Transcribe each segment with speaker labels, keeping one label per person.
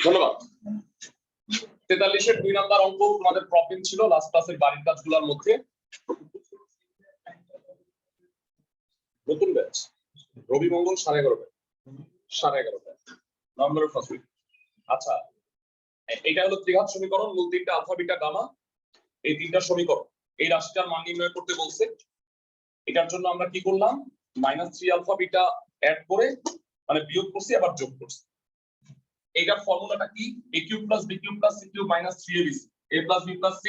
Speaker 1: ধন্যবাদ। 43-এর 2 নাম্বার অঙ্ক তোমাদের প্রবলেম ছিল লাস্ট ক্লাসের বাড়ির কাজগুলোর মধ্যে। নতুন ব্যাচ রবি মঙ্গল 11:30 নভেম্বরের ফার্স্ট উইক। আচ্ছা, এটা হলো ত্রিঘাত সমীকরণ, মূল তিনটা আলফা বিটা গামা, এই তিনটা সমীকরণ। এই রাশিটার মান নির্ণয় করতে বলছে। এটার জন্য আমরা কি করলাম, -3 আলফা বিটা অ্যাড করে মানে বিয়োগ করছি আবার যোগ করছি। এটার ফর্মুলাটা কি, a cube plus b cube plus c cube minus 3ab a plus b plus c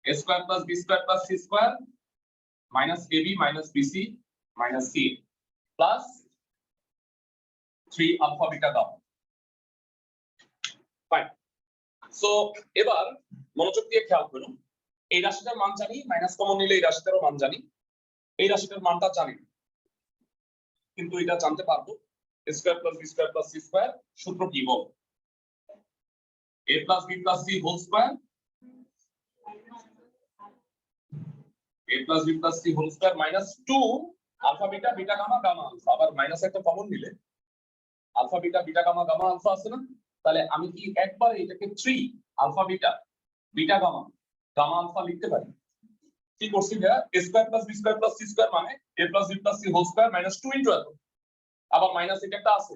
Speaker 1: a square plus b square plus c square minus ab minus bc minus c plus 3 alpha beta gamma. Fine. So এবার মনোযোগ দিয়ে খেয়াল করুন, এই রাশিটার মান জানি, minus common নিলে এই রাশিটারও মান জানি, এই রাশিটার মানটা জানি কিন্তু এটা জানতে পারবো a square plus b square plus c square. সূত্র কি বল, a plus b plus c whole square a plus b plus c whole square minus 2 alpha beta beta gamma gamma alpha. আবার মাইনাস একটা কমন নিলে alpha beta beta gamma gamma alpha আছে না, তাহলে আমি কি একবার এটাকে 3 alpha beta beta gamma gamma alpha লিখতে পারি? কি করছি ভাইয়া, a square plus b square plus c square মানে a plus b plus c whole square minus 2 into এত, আবার মাইনাস এটা একটা আছে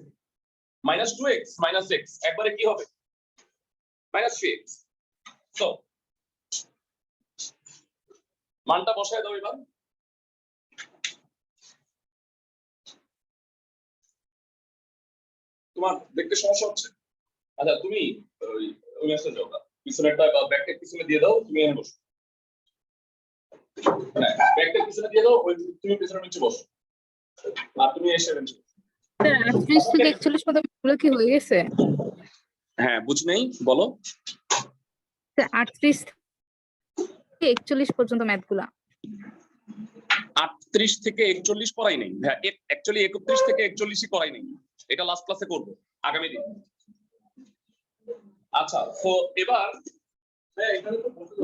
Speaker 1: মাইনাস 2x মাইনাস x, একবারে কি হবে মাইনাস 3x। সো মানটা বসায় দাও এবার। তোমার দেখতে সমস্যা হচ্ছে? আচ্ছা তুমি ওই ম্যাচটা যাও না, পিছনে একটা ব্যাকটা পিছনে দিয়ে দাও, তুমি এখানে বসো। হ্যাঁ, ব্যাকটা পিছনে দিয়ে দাও, ওই তুমি পিছনে নিচে বসো আর তুমি এসে বেঞ্চে।
Speaker 2: স্যার 38 থেকে 41 পর্যন্ত গুলো কি হয়ে গেছে?
Speaker 1: হ্যাঁ, বুঝ নেই, বলো।
Speaker 2: স্যার 38 থেকে 41 পর্যন্ত ম্যাথগুলা।
Speaker 1: 38 থেকে 41 করাই নাই, হ্যাঁ অ্যাকচুয়ালি 31 থেকে 41ই করাই নাই, এটা লাস্ট ক্লাসে করব আগামী দিন। আচ্ছা, তো এবার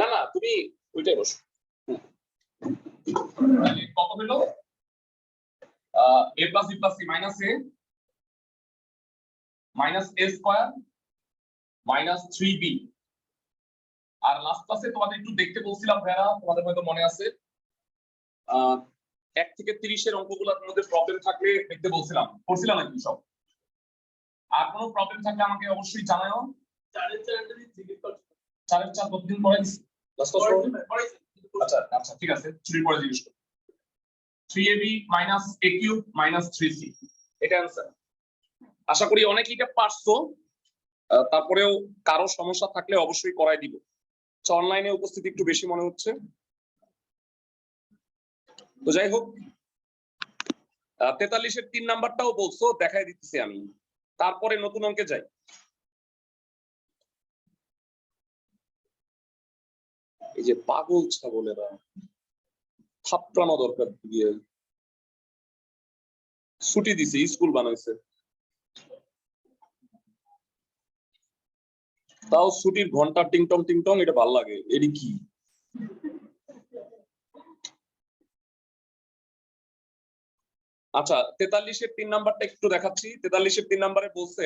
Speaker 1: না না তুমি ওইটাই বসো। কত হলো, a plus b plus c minus a minus a square minus 3b। আর লাস্ট ক্লাসে তোমাদের একটু দেখতে বলছিলাম ভাইরা, তোমাদের হয়তো মনে আছে 1 থেকে 30 এর অঙ্কগুলোর মধ্যে প্রবলেম থাকলে দেখতে বলছিলাম, করছিলাম নাকি সব? আর কোনো প্রবলেম থাকলে আমাকে অবশ্যই জানাও। 4 কতদিন পরে লাস্ট ক্লাস? আচ্ছা আচ্ছা ঠিক আছে, ছুটির পরে জিজ্ঞেস করো। 3ab minus a cube minus 3c, এটা आंसर। আশা করি অনেকেই এটা পারছো, তারপরেও কারো সমস্যা থাকলে অবশ্যই করাই দিব। অনলাইনে উপস্থিতি একটু বেশি মনে হচ্ছে, তো যাই হোক 43-এর 3 নাম্বারটাও বলছো, দেখাই দিতেছি আমি, তারপরে নতুন অঙ্কে যাই। এই যে পাগল ছাগলেরা থাপড়ানো দরকার, দিয়ে ছুটি দিছে, স্কুল বানাইছে, তাও ছুটির ঘন্টা টিংটং টিংটং, এটা ভালো লাগে। এটি কি আচ্ছা 43-এর 3 নাম্বারটা একটু দেখাচ্ছি। 43-এর 3 নাম্বারে বলছে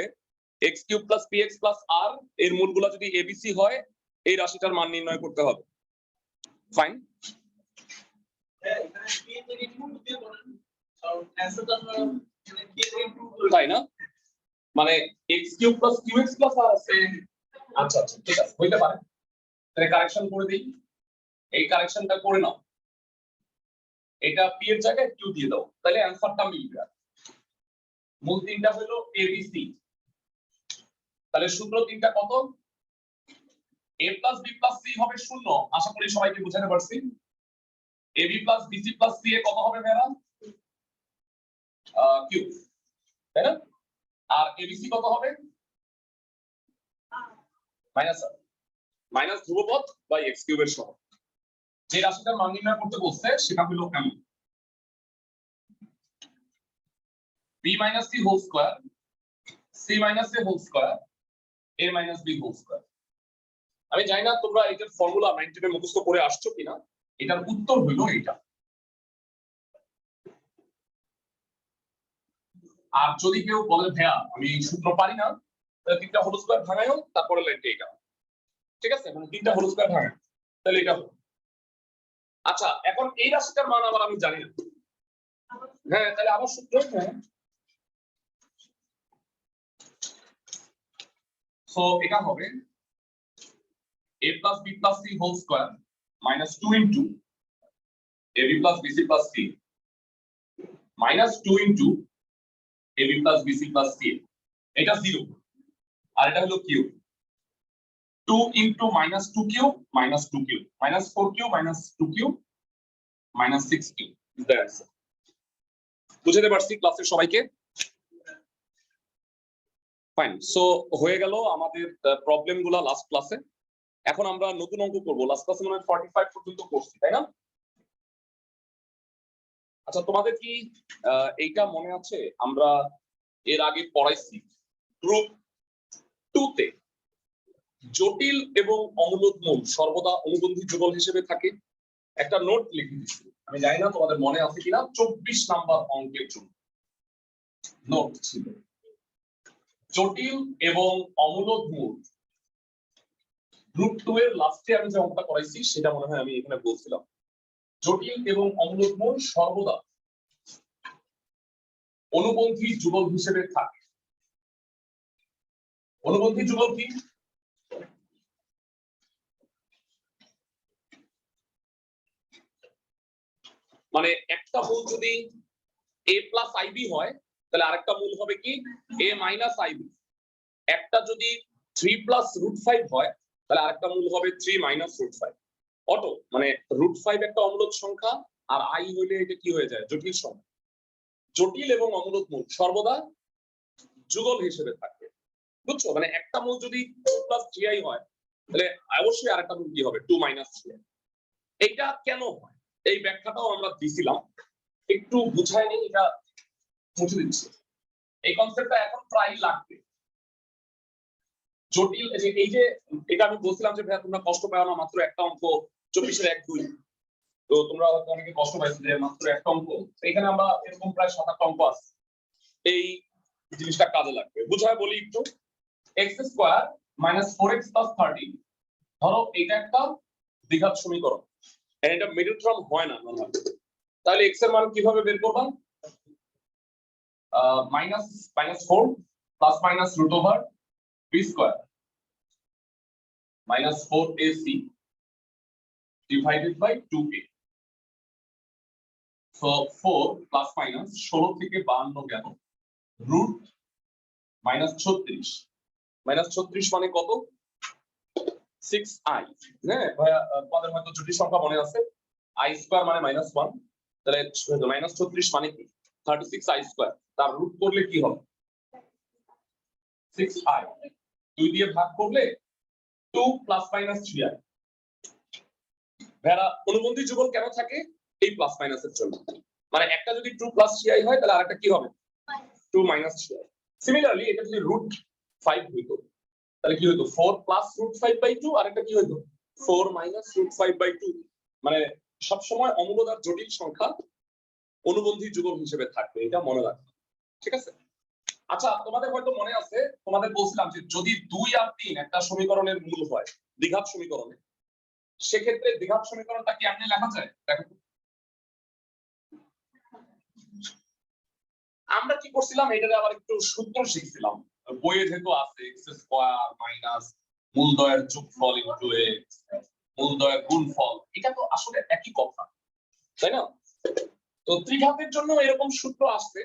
Speaker 1: x cube plus px plus r এর মূলগুলো যদি abc হয় এই রাশিটার মান নির্ণয় করতে হবে। ফাইন, তাই না? মানে x cube plus qx plus r আছে। আচ্ছা আচ্ছা ঠিক আছে, হইতে পারে, তাহলে কারেকশন করে দিই। এই কারেকশনটা করে নাও, এটা p এর জায়গায় q দিয়ে দাও, তাহলে অ্যানসারটা মিলবে। মূল তিনটা হলো abc, তাহলে সূত্র তিনটা কত, a plus b plus c হবে 0, আশা করি সবাইকে বোঝাতে পারছি। ab plus bc plus c এ কত হবে ভাইরা, q, তাই না? আর abc কত হবে, মাইনাস r মাইনাস ধ্রুবপদ বাই x কিউবের সহগ। যে রাশিটার মান নির্ণয় করতে বলছে সেটা হলো কেমন, b minus c whole square c minus a whole square a minus b whole square. আমি জানি না তোমরা এটার ফর্মুলা 19 এ মুখস্থ করে আসছো কিনা, এটার উত্তর হলো এটা। আর যদি কেউ বলে ভাইয়া আমি এই সূত্র পারি না, তাহলে 3টা হোল স্কয়ার ভাঙায়ও তারপরে লাইনটা এটা, ঠিক আছে, মানে 3টা হোল স্কয়ার ভাঙায়, তাহলে এটা হবে। আচ্ছা এখন এই রাশিটার মান আবার আমি জানি না, হ্যাঁ তাহলে আবার সূত্র, হ্যাঁ সো এটা হবে a plus b plus c whole square minus 2 into ab plus bc plus c minus 2 into ab plus bc plus c, এটা 0 আর এটা হলো cube, 2 into minus 2 cube minus 2 cube minus 4 cube minus 2 cube minus 6 cube is the answer. বুঝতে পারছি ক্লাসের সবাইকে? Fine, so হয়ে গেল আমাদের প্রবলেম গুলা লাস্ট ক্লাসে। এখন আমরা নতুন অঙ্ক করব। লাস্ট ক্লাসে মনে হয় 45 পর্যন্ত করছি, তাই না? আচ্ছা তোমাদের কি এইটা মনে আছে আমরা এর আগে পড়াইছি গ্রুপ 2 তে জটিল এবং অমূলদ মূল সর্বদা অনুবন্ধী যুগল হিসেবে থাকে? একটা নোট লিখে দিচ্ছি, আমি জানি না তোমাদের মনে আছে কিনা, 24 নাম্বার অঙ্কের জন্য নোট ছিল জটিল এবং অমূলদ মূল। গ্রুপ 2 এর লাস্টে আমি যে অঙ্কটা করাইছি সেটা মনে হয় আমি এখানে বলছিলাম জটিল এবং অমূলদ মূল সর্বদা অনুবন্ধী যুগল হিসেবে থাকে। অনুবন্ধী যুগল কি? মানে একটা মূল যদি a প্লাস ib হয় তাহলে আরেকটা মূল হবে কি a মাইনাস ib। একটা যদি 3 প্লাস রুট 5 হয় তাহলে আরেকটা মূল হবে 3 মাইনাস রুট 5। অটো মানে রুট 5 একটা অমূলদ সংখ্যা আর i হইলে এটা কি হয়ে যায়? জটিল সংখ্যা। জটিল এবং অমূলদ মূল সর্বদা যুগল হিসেবে থাকে, বুঝছো? মানে একটা মূল যদি 2 প্লাস 3i হয় তাহলে অবশ্যই আরেকটা মূল কি হবে? 2 মাইনাস 3i। এইটা কেন হয় এই ব্যাখ্যাটাও আমরা দিছিলাম, একটু বুঝাই নেই, এটা মুছে দিচ্ছি। এই কনসেপ্টটা এখন প্রায় লাগবে। জটিল এই যে এটা আমি বলছিলাম যে ভাইয়া তোমরা কষ্ট পাও না, মাত্র একটা অঙ্ক 24 এর 1 2, তো তোমরা হয়তো অনেকে কষ্ট পাইছো যে মাত্র একটা অঙ্ক। এখানে আমরা এরকম প্রায় 7-8টা অঙ্ক আছে, এই জিনিসটা কাজে লাগবে। বুঝায় বলি একটু, x square minus 4x plus 30, ধরো এটা একটা দ্বিঘাত সমীকরণ, এটা মিডল টার্ম হয় না নরমালি, তাহলে x এর মান কিভাবে বের করবা? Minus 4 plus minus root over b square minus 4ac divided by 2a. So 4 plus minus 16 থেকে 52 গেল root minus 36, minus 36 মানে কত? 6i। হ্যাঁ ভাইয়া তোমাদের হয়তো জটিল সংখ্যা মনে আছে, i স্কয়ার মানে -1, তাহলে minus 36 মানে কি? 36i স্কয়ার, তার রুট করলে কি হবে? 6i, 2 দিয়ে ভাগ করলে 2 প্লাস মাইনাস 3i। ভেড়া অনুবন্ধী যুগল কেন থাকে? এই প্লাস মাইনাসের জন্য। মানে একটা যদি 2 প্লাস 3i হয় তাহলে আরেকটা কি হবে? 2 মাইনাস 3i। সিমিলারলি এটা যদি রুট 5 হইতো তাহলে কি হইতো? 4 প্লাস রুট 5/2, আরেকটা কি হইতো? 4 মাইনাস রুট 5/2। মানে সব সময় অমূলদ আর জটিল সংখ্যা অনুবন্ধী যুগল হিসেবে থাকবে, এটা মনে রাখবে, ঠিক আছে? আচ্ছা তোমাদের হয়তো মনে আছে, তোমাদের বলছিলাম যে যদি 2 আর 3 একটা সমীকরণের মূল হয় দ্বিঘাত সমীকরণে, সেক্ষেত্রে দ্বিঘাত সমীকরণটা কি এমনি লেখা যায়? দেখো আমরা কি করছিলাম, এটারে আবার একটু সূত্র শিখছিলাম, বইয়ে যেহেতু আছে x স্কয়ার মাইনাস মূলদ্বয়ের যোগফল ইনটু x মূলদ্বয়ের গুণফল, এটা তো আসলে একই কথা, তাই না? তো ত্রিঘাতের জন্য এরকম সূত্র আসছে,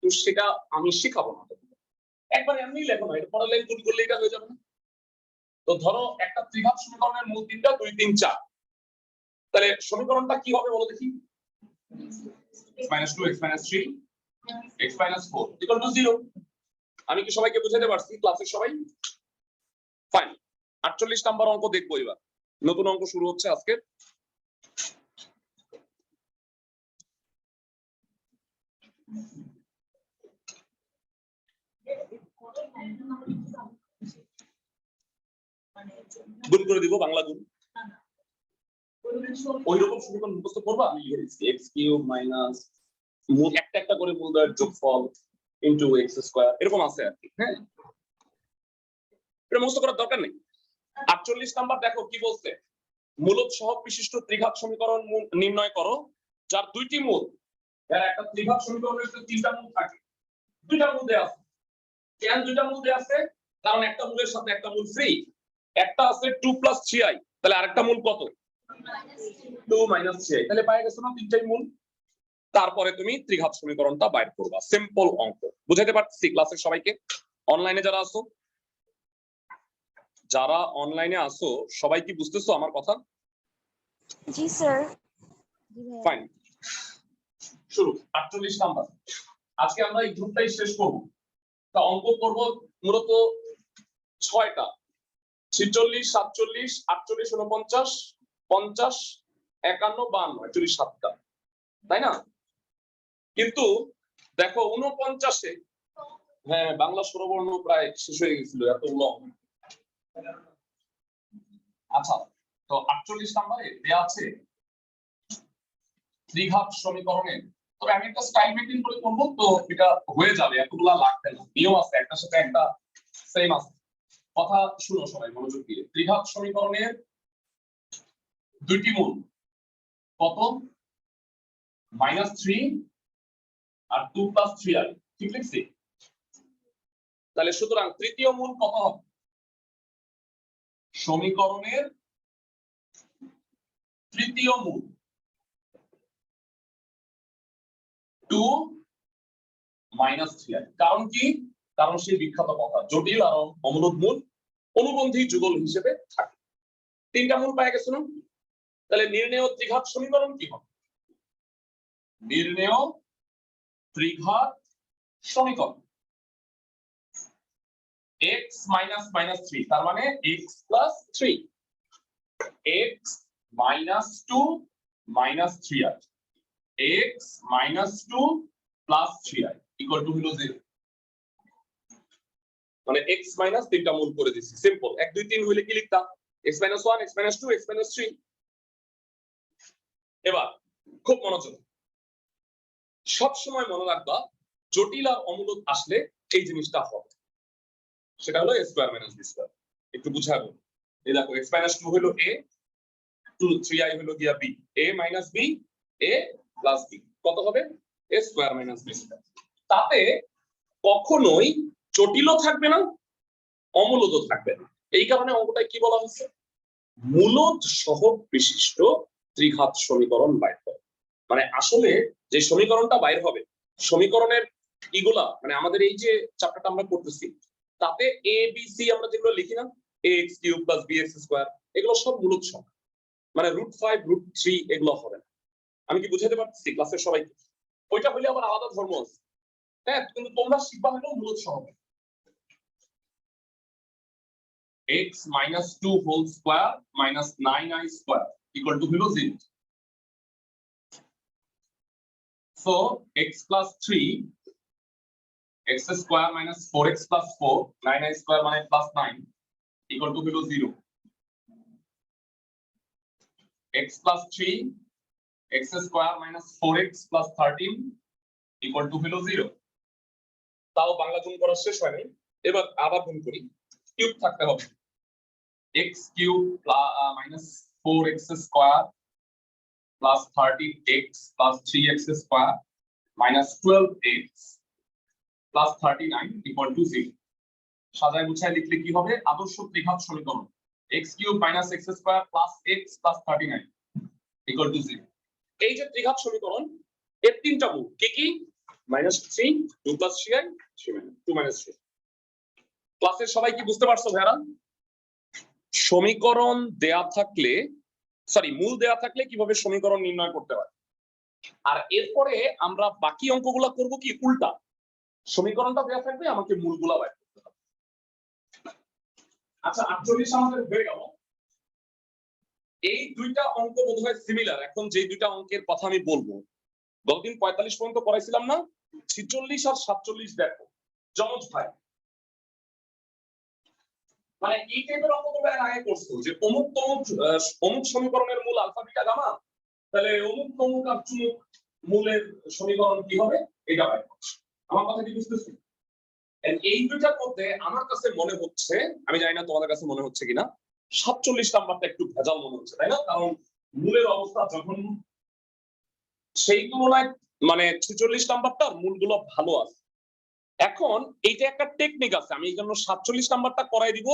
Speaker 1: তো সেটা আমি শিখাবো না, একবার এমনি লেখো না, এটা পরের লাইন গুণ করলে এটা হয়ে যাবে না? তো ধরো একটা ত্রিঘাত সমীকরণের মূল তিনটা 2 3 4, তাহলে সমীকরণটা কি হবে বলো দেখি? x - 2 x - 3 x - 4 = 0। আমি কি সবাইকে বুঝাতে পারছি ক্লাসের সবাই? ফাইন, 48 নাম্বার অঙ্ক দেখবো এবার। নতুন অঙ্ক শুরু হচ্ছে আজকে। গুণ করে দিব, বাংলা গুণ। ওইরকম সমীকরণ মুখস্থ করবো, আমি লিখে দিচ্ছি x³ মাইনাস একটা একটা করে মূলদ্বয়ের যোগফল ইনটু x স্কয়ার, এরকম আছে আর কি। হ্যাঁ এটা মুখস্থ করার দরকার নেই। 48 নাম্বার দেখো কি বলছে, মূলদ সহগ বিশিষ্ট ত্রিঘাত সমীকরণ নির্ণয় করো যার দুইটি মূল। এর একটা ত্রিঘাত সমীকরণের ভিতরে তিনটা মূল থাকে, দুইটা মূল দেয়া আছে। কেন দুইটা মূল দেয়া আছে? কারণ একটা মূলের সাথে একটা মূল ফ্রি। একটা আছে 2 + 3i, তাহলে আরেকটা মূল কত? 2 - 3i। তাহলে পাই গেছো না তিনটাই মূল। তারপরে তুমি ত্রিঘাত সমীকরণটা বাইর করবা, সিম্পল অঙ্ক। বুঝাতে পারছি ক্লাসের সবাইকে? অনলাইনে যারা আছো, যারা অনলাইনে আছো সবাই কি বুঝতেছো আমার কথা?
Speaker 3: জি স্যার।
Speaker 1: ফাইন, শুরু। 48 নাম্বার। আজকে আমরা এই গ্রুপটাই শেষ করব। তা অঙ্ক করব মূলত 6টা, 46, 47, 48, 49, 50, 51, 52, 7টা, তাই না? কিন্তু দেখো 49-এ, হ্যাঁ বাংলা স্বরবর্ণ প্রায় শেষ হয়ে গেছিল, এত লং। আচ্ছা, তো 48 নম্বরে দেয়া আছে ত্রিঘাত সমীকরণের। তবে আমি একটা স্টাইল মেইনটেইন করে করব, তো এটা হয়ে যাবে, এতগুলা লাগবে না। নিয়ম আছে, একটার সাথে একটা সেম আছে। কথা শুনো সবাই মনোযোগ দিয়ে। ত্রিঘাত সমীকরণের দুইটি মূল কত? -3 আর 2 + 3i, ঠিক লিখছি? তাহলে সুতরাং তৃতীয় মূল কত হবে? সমীকরণের তৃতীয় মূল 2 - 3i। কারণ কি? কারণ সেই বিখ্যাত কথা, জটিল আর অমূলদ মূল অনুবন্ধী যুগল হিসেবে থাকে। তিনটা মূল পাওয়া গেছে না? তাহলে নির্ণেয় ত্রিঘাত সমীকরণ কি হবে? নির্ণেয় ত্রিঘাত সমীকরণ x - -3, তার মানে x + 3, x - 2 - 3i, x - 2 + 3i equal to হলো 0। মানে x মাইনাস তিনটা মূল করে দিছি, সিম্পল। 1 2 3 হইলে কি লিখতাম? x - 1, x - 2, x - 3। এবার খুব মনোযোগ, সব সময় মনে রাখবা জটিল আর অমূলদ আসলে এই জিনিসটা হবে, সেটা হলো a² - b²। একটু বুঝাবো। এই দেখো x - 2 হলো a, 2 3i হলো গিয়া b, a - b, a + b কত হবে? a² - b²। তাতে কখনোই জটিলও থাকবে না, অমূলদও থাকবে না। এই কারণে অঙ্কটায় কি বলা হচ্ছে? মূলদ সহগ বিশিষ্ট ত্রিঘাত সমীকরণ বাইর করে। মানে আসলে যে সমীকরণটা বাইর হবে, সমীকরণের ইগুলা মানে আমাদের এই যে চ্যাপ্টারটা আমরা করতেছি, তাতে a b c আমরা যেগুলো লিখি না, ax³ + bx², এগুলো সব মূলদ সংখ্যা। মানে √5 √3 এগুলো হবে না। আমি কি বুঝাতে পারছি ক্লাসের সবাইকে? ওইটা হলে আবার আলাদা ধর্ম আছে। হ্যাঁ, কিন্তু তোমরা শিখবা হলো মূলদ সহগ। x - 2 whole square - 9i² equal to হলো 0. So x + 3, x² - 4x + 4, 9i² মানে +9 equal to হলো 0. x + 3, x² - 4x + 13 equal to হলো 0. তাও বাংলা গুণ করা শেষ হয় নাই, এবার আবার গুণ করি। কিউব থাকতে হবে, x³ - 4x² plus 13x plus 3x² minus 12x plus 39 equal to 0. সাজায় গুছায় লিখলে কি হবে? আদর্শ ত্রিঘাত সমীকরণ x³ minus x² plus x plus 39 equal to 0. এই যে ত্রিঘাত সমীকরণ, এর তিনটা মূল কি কি? -3, 2 + 3i, 2 - 3। ক্লাসের সবাই কি বুঝতে পারছো ভাইরা? সমীকরণ দেয়া থাকলে, সরি মূল দেয়া থাকলে কিভাবে সমীকরণ নির্ণয় করতে হয়। আর এরপরে আমরা বাকি অঙ্কগুলা করব কি উল্টা, সমীকরণটা দেয়া থাকবে, আমাকে মূলগুলা বের করতে হবে। আচ্ছা 48 আমাদের হয়ে গেল। এই দুইটা অঙ্ক বোধহয় সিমিলার। এখন যে দুইটা অঙ্কের কথা আমি বলবো, গতদিন 45 পর্যন্ত পড়াইছিলাম না, 46 আর 47 দেখো যমজ ভাই। মানে এই টাইপের অঙ্ক তোমরা আগে করছো যে অমুক তমুক অমুক সমীকরণের মূল আলফা বিটা গামা, তাহলে অমুক তমুক আর চুমুক মূলের সমীকরণ কি হবে এটা বাইর করছো। আমার কথা কি বুঝতেছো? এই দুইটার মধ্যে আমার কাছে মনে হচ্ছে, আমি জানি না তোমাদের কাছে মনে হচ্ছে কিনা, 47 নাম্বারটা একটু ভেজাল মনে হচ্ছে, তাই না? কারণ মূলের অবস্থা যখন সেই তুলনায় মানে 46 নাম্বারটা মূলগুলো ভালো আছে। এখন এইটা একটা টেকনিক আছে, আমি এই জন্য 47 নাম্বারটা করাই দিব,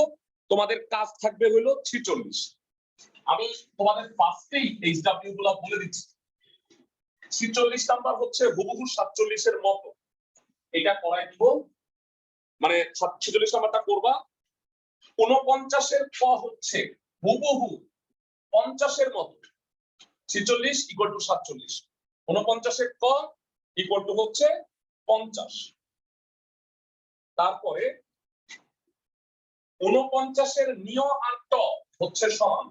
Speaker 1: তোমাদের কাজ থাকবে হলো 46। আমি তোমাদের ফার্স্টেই এইচডব্লিউ গুলো বলে দিচ্ছি। 46 নাম্বার হচ্ছে হুবহু 47 এর মতো, এটা করাই দিব, মানে 46 নাম্বারটা করবা। 49 এর ক হচ্ছে হুবহু 50 এর মতো, 46 ইকুয়াল টু 47, 49 এর ক ইকুয়াল টু হচ্ছে 50। তারপরে 49 এর নিয় আর ট হচ্ছে সমান,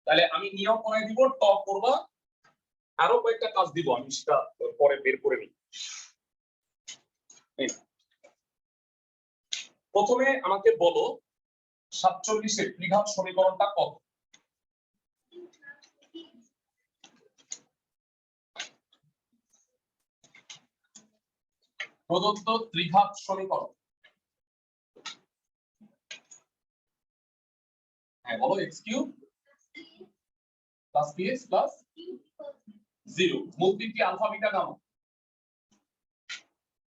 Speaker 1: তাহলে আমি নিয় করাই দিব, ট করবা, আরো কয়েকটা কাজ দিব, আমি সেটা পরে বের করে নিই। প্রথমে আমাকে বলো 47 এর ত্রিঘাত সমীকরণটা কত? প্রদত্ত ত্রিঘাত সমীকরণ, হ্যাঁ বলো। x cube plus px plus 0, মূল তিনটি আলফা বিটা গামা।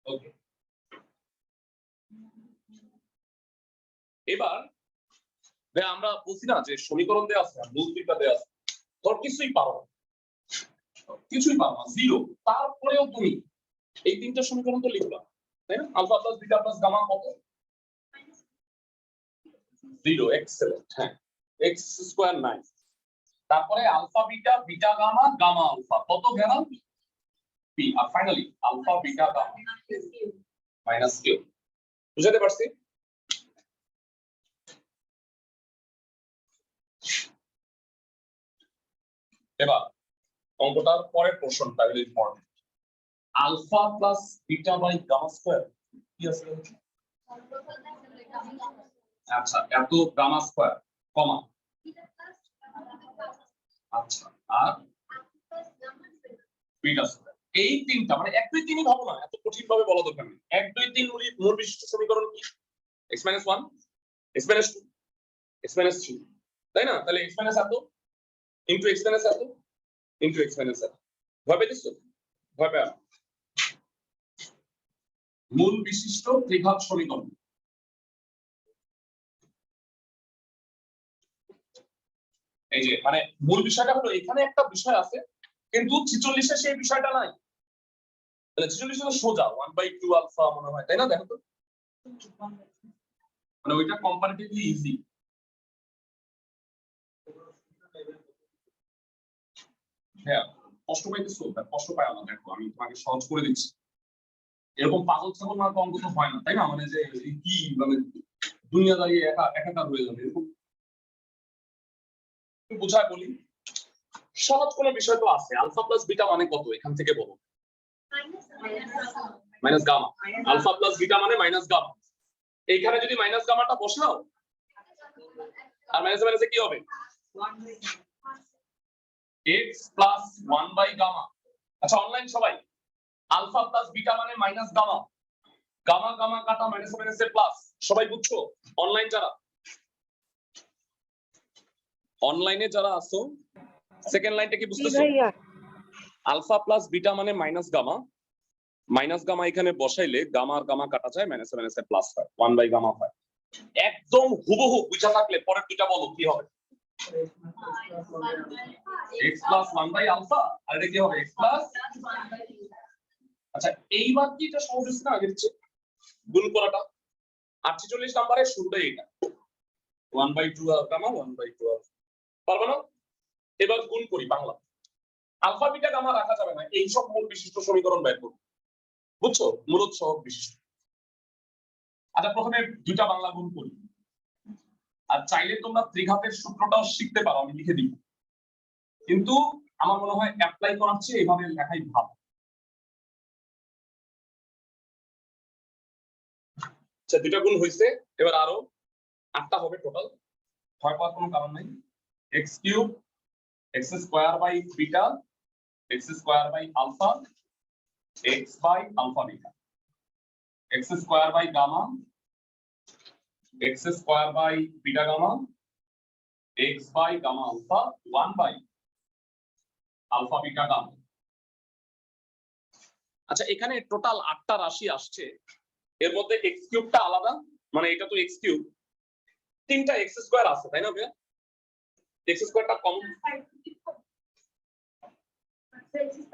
Speaker 1: ওকে, এবার আমরা বলছি না যে সমীকরণ দেওয়া আছে, মূল তিনটা দেওয়া আছে, তোর কিছুই পারো না, কিছুই পারো না, 0, তারপরেও তুমি এই তিনটা সমীকরণ তো লিখবা, তাই না? Alpha plus beta plus gamma কত? 0, এক্সেলেন্ট। হ্যাঁ, x স্কয়ার 9, তারপরে alpha beta beta gamma gamma alpha কত গেলাম p, আর finally alpha beta gamma minus q। বুঝাতে পারছি? এবার অঙ্কটার পরের পোরশনটা হলো important. Alpha plus beta by gamma square কি আছে? আচ্ছা, এত গামা স্কয়ার কমা, আচ্ছা, আর বিটা স্কয়ার, এই তিনটা মানে 1 2 3ই ভাবো না, এত কঠিন ভাবে বলা দরকার নেই। 1 2 3 মূল বিশিষ্ট সমীকরণ কি? x - 1 x - 2 x - 3, তাই না? তাহলে x - এত ইনটু x - এত ইনটু x - এত। ভয় পেয়েছো? ভয় পেও না। মূল বিশিষ্ট ত্রিঘাত সমীকরণ, এই যে মানে মূল বিষয়টা হলো এখানে একটা বিষয় আছে, কিন্তু 46 এ সেই বিষয়টা নাই। তাহলে 46 হলো সোজা 1/2 আলফা মনে হয়, তাই না? দেখো তো, মানে ওইটা কম্পারেটিভলি ইজি। হ্যাঁ, কষ্ট পাইতেছো? কষ্ট পায় না, দেখো আমি তোমাকে সহজ করে দিচ্ছি। এরকম পাগল ছাগল না অঙ্ক তো হয় না, তাই না? মানে যে কি মানে দুনিয়া দাঁড়িয়ে একাকার হয়ে যাবে এরকম। বুঝায় বলি, সহজ কোনো বিষয় তো আছে। আলফা প্লাস বিটা মানে কত? এখান থেকে বলো। Minus gamma. Alpha plus beta মানে মাইনাস গামা। এইখানে যদি মাইনাস গামাটা বসাও, আর মাইনাসে মাইনাসে কি হবে? x plus 1 by gamma. আচ্ছা, অনলাইন সবাই, আলফা প্লাস বিটা মানে মাইনাস গামা, গামা গামা কাটা মাইনাসে মাইনাসে প্লাস। সবাই বুঝছো? অনলাইন যারা, অনলাইনে যারা আছো, সেকেন্ড লাইনটা কি বুঝতেছো? আলফা প্লাস বিটা মানে মাইনাস গামা, মাইনাস গামা এখানে বসাইলে গামা আর গামা কাটা যায়, মাইনাসে মাইনাসে প্লাস হয়, 1 বাই গামা হয়। একদম হুবহু বুঝা থাকলে পরের দুইটা বলো কি হবে? x প্লাস 1 বাই আলফা, আর এটা কি হবে? x plus. আচ্ছা, এইবার কি এটা সহজ হচ্ছে না আগের চেয়ে গুণ করাটা? 48 নম্বরের শুরুটাই এটা, 1/2 গামা 1/2 আলফা। পারবে না? এবার গুণ করি বাংলা। আলফা বিটা গামা রাখা যাবে না, এই সব মূল বিশিষ্ট সমীকরণ বের করব, বুঝছো? মূলত সহগ বিশিষ্ট। আচ্ছা, প্রথমে দুইটা বাংলা গুণ করি, আর চাইলে তোমরা ত্রিঘাতের সূত্রটাও শিখতে পারো, আমি লিখে দিব, কিন্তু আমার মনে হয় অ্যাপ্লাই করার চেয়ে এইভাবে লেখাই ভালো। আচ্ছা, দুইটা গুণ হয়েছে, এবার আরো 8টা হবে টোটাল, ভয় পাওয়ার কোনো কারণ নাই। x cube x square by beta x square by alpha x by alpha beta. x square by gamma, x square by beta gamma, x by gamma alpha 1 by alpha beta gamma। আচ্ছা এখানে total 8টা রাশি আসছে, এর মধ্যে x কিউবটা আলাদা, মানে এটা তো x কিউব, তিনটা x স্কয়ার আছে তাই না ভাইয়া? x স্কয়ারটা কমন,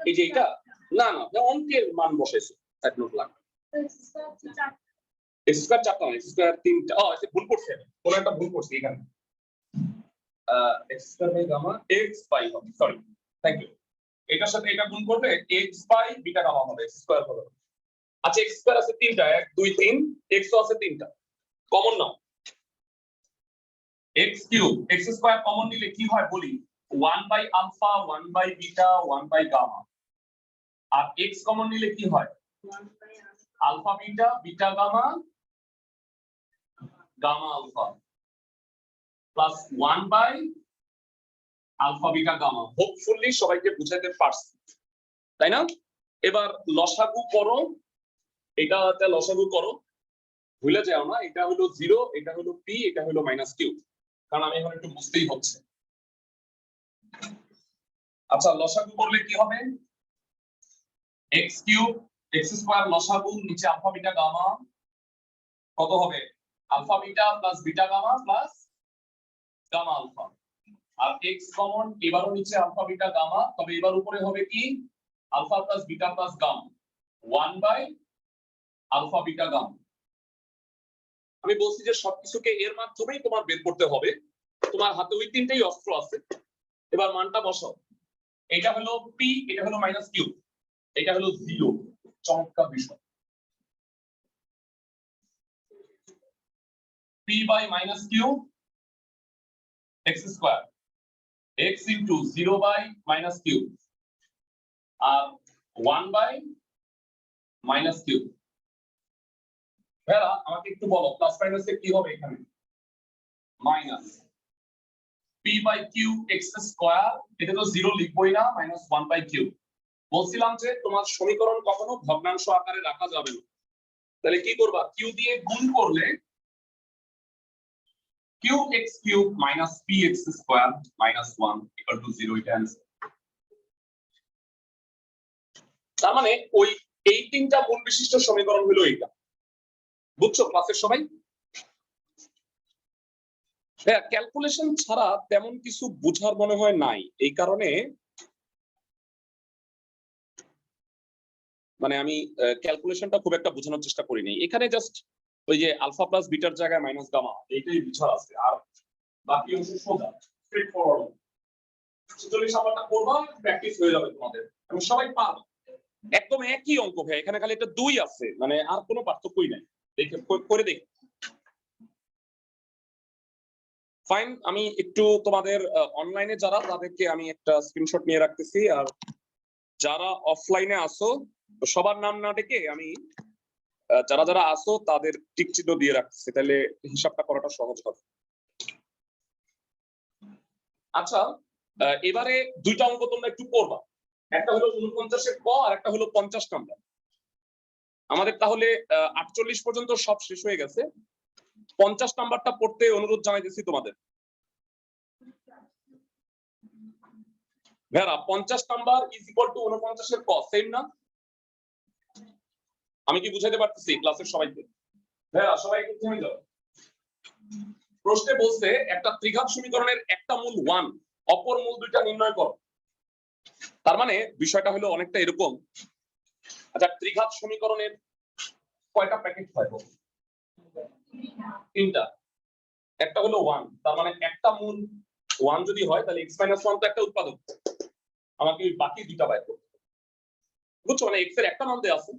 Speaker 1: এই যে এটা না না অঙ্কের মান বসাইছে এক নোট লাগবে। x স্কয়ার চারটা না, x স্কয়ার তিনটা, আচ্ছা ভুল করছি আমি, কোন একটা ভুল করছি এখানে, x square by gamma x by হবে, সরি থ্যাংক ইউ, এটার সাথে এটা গুণ করলে x বাই বিটা গামা হবে, x স্কয়ার হবে। আচ্ছা x স্কয়ার আছে তিনটা, 1 2 3, x ও আছে তিনটা, কমন নাও x cube, x square common নিলে কি হয় বলি, 1 by alpha 1 by beta 1 by gamma, আর x কমন নিলে কি হয়, alpha beta beta gamma gamma alpha plus 1 by alpha beta gamma. Hopefully সবাইকে বুঝাতে পারছি তাই না? এবার লসাগু করো, এটাতে লসাগু করো, ভুলে যাও না এটা হলো 0, এটা হলো p, এটা হলো মাইনাস কিউ, কারণ আমি এখন একটু বুঝতেই হচ্ছে। আচ্ছা লসাগু করলে কি হবে, x কিউব x স্কয়ার লসাগু নিচে আলফা বিটা গামা কত হবে, alpha beta plus beta gamma plus gamma alpha, আর x কমন এবারও নিচে আলফা বিটা গামা, তবে এবার উপরে হবে কি alpha plus beta plus gamma 1 by alpha beta gamma. আমি বলছি যে সবকিছুকে এর মাধ্যমেই তোমার বের করতে হবে, তোমার হাতে ওই তিনটেই অস্ত্র আছে, এবার মানটা বসাও, এটা হলো p, এটা হলো মাইনাস কিউ, এটা হলো 0, চমৎকার বিষয়, p by minus q x square, x into 0 by minus q আর 1 বাই মাইনাস কিউ। ভাইরা আমাকে একটু বলো প্লাস মাইনাসে কি হবে এখানে, minus p by q x square, এটা তো 0 লিখবই না, মাইনাস 1 বাই কিউ। বলছিলাম যে তোমার সমীকরণ কখনো ভগ্নাংশ আকারে রাখা যাবে না, তাহলে কি করবা, কিউ দিয়ে গুণ করলে q x cube minus p x square minus 1 equal to 0, এটা आंसर। তার মানে ওই এই তিনটা মূল বিশিষ্ট সমীকরণ হলো এইটা, বুঝছো ক্লাসের সবাই? হ্যাঁ ক্যালকুলেশন ছাড়া তেমন কিছু বোঝার মনে হয় নাই, এই কারণে মানে আমি ক্যালকুলেশনটা খুব একটা বোঝানোর চেষ্টা করিনি, এখানে জাস্ট ওই যে আলফা প্লাস বিটার জায়গায় মাইনাস গামা এইটাই বুঝার আছে, আর বাকি অংশ সোজা স্ট্রেট ফরওয়ার্ড। 46 নাম্বারটা করবা, প্র্যাকটিস হয়ে যাবে তোমাদের, এবং সবাই পারবে, একদম একই অঙ্ক ভাই, এখানে খালি একটা 2 আছে, মানে আর কোনো পার্থক্যই নাই, দেখে করে দেখি। ফাইন, আমি একটু তোমাদের অনলাইনে যারা তাদেরকে আমি একটা স্ক্রিনশট নিয়ে রাখতেছি, আর যারা অফলাইনে আসো সবার নাম না ডেকে আমি যারা যারা আসো তাদের টিক চিহ্ন দিয়ে রাখতেছি, তাহলে হিসাবটা করাটা সহজ হবে। আচ্ছা এবারে দুইটা অঙ্ক তোমরা একটু করবা, একটা হলো 49 এর ক আর একটা হলো 50 নাম্বার। আমাদের তাহলে 48 পর্যন্ত সব শেষ হয়ে গেছে, 50 নাম্বারটা পড়তে অনুরোধ জানাইতেছি তোমাদের। ভাইরা 50 নাম্বার ইজ ইকুয়াল টু 49 এর ক, সেম না? আমি কি বুঝাইতে পারতেছি ক্লাসের সবাইকে? ভাইরা সবাই একটু থেমে যাও। প্রশ্নে বলছে একটা ত্রিঘাত সমীকরণের একটা মূল 1, অপর মূল দুইটা নির্ণয় করো। তার মানে বিষয়টা হলো অনেকটা এরকম, আচ্ছা ত্রিঘাত সমীকরণের কয়টা প্যাকেট হয়? তিনটা, একটা হলো 1, তার মানে একটা মূল 1 যদি হয় তাহলে x - 1 তো একটা উৎপাদক, আমাকে বাকি দুইটা বাইর করতে হবে, বুঝছো? মানে x এর একটা মান দেয়া আছে,